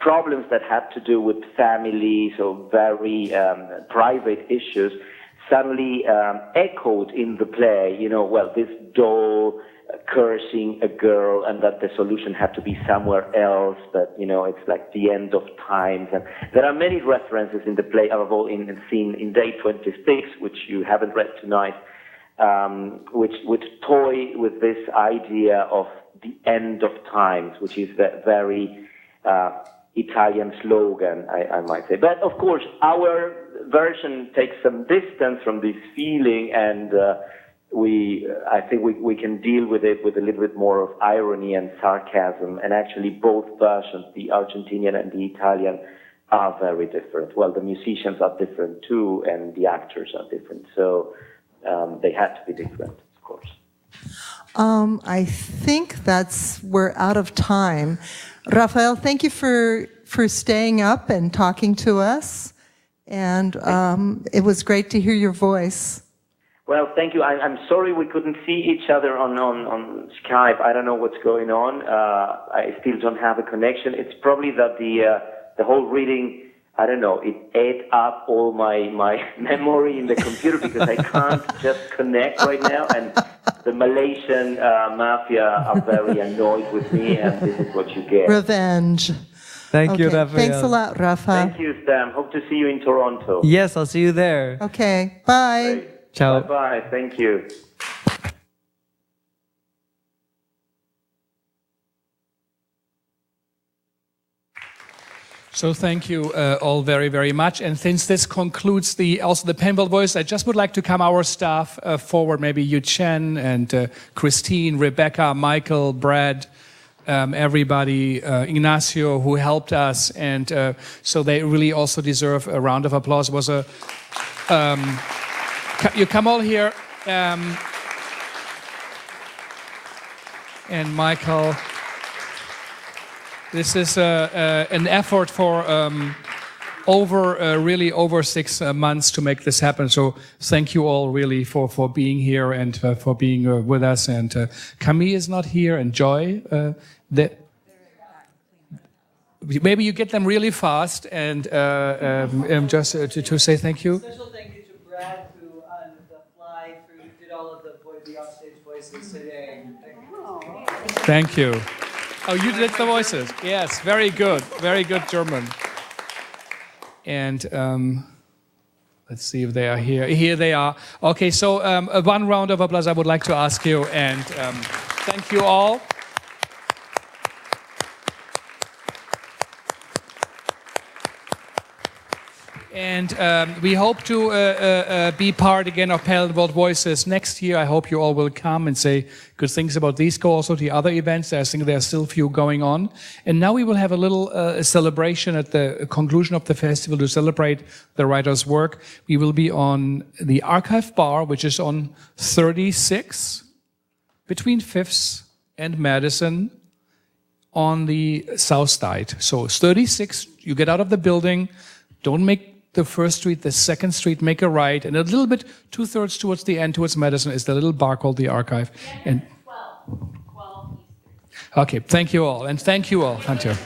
problems that had to do with families or very private issues suddenly echoed in the play. This doll cursing a girl, and that the solution had to be somewhere else, but it's like the end of times. And there are many references in the play, above all in scene in day 26, which you haven't read tonight, which would toy with this idea of the end of times, which is the very Italian slogan, I might say. But of course, our version takes some distance from this feeling, and I think we can deal with it with a little bit more of irony and sarcasm. And actually, both versions, the Argentinian and the Italian, are very different. Well, the musicians are different too, and the actors are different. So they had to be different, of course. I think we're out of time. Rafael, thank you for staying up and talking to us. And it was great to hear your voice. Well, thank you. I'm sorry we couldn't see each other on Skype. I don't know what's going on. I still don't have a connection. It's probably that the whole reading, I don't know, it ate up all my memory in the computer, because I can't just connect right now. And the Malaysian mafia are very annoyed with me, and this is what you get. Revenge. Thank you, Rafael. Thanks a lot, Rafa. Thank you, Sam. Hope to see you in Toronto. Yes, I'll see you there. Okay, bye. Great. Ciao. Bye-bye. Thank you. So thank you all very, very much. And since this concludes also the Penville Voice, I just would like to come our staff forward, maybe you, Chen, and Christine, Rebecca, Michael, Brad, everybody, Ignacio, who helped us. And so they really also deserve a round of applause. It was you come all here. And Michael... This is an effort for really over 6 months to make this happen. So thank you all really for being here and for being with us. And Camille is not here, and Joy. Maybe you get them really fast, and just to say thank you. Special thank you to Brad, who on the fly did all of the offstage voices today. Thank you. Oh, you did the voices. Yes, very good German. And let's see if they are here. Here they are. Okay, so one round of applause I would like to ask you, and thank you all. And we hope to be part again of Parallel World Voices next year. I hope you all will come and say good things about these. Go also to the other events. I think there are still a few going on. And now we will have a little celebration at the conclusion of the festival to celebrate the writer's work. We will be on the Archive Bar, which is on 36 between 5th and Madison on the south side. So 36, you get out of the building, don't make the first street, the second street, make a right, and a little bit, 2/3 towards the end, towards Madison, is the little bar called the Archive. And 12. Okay, thank you all, and thank you all, Hunter.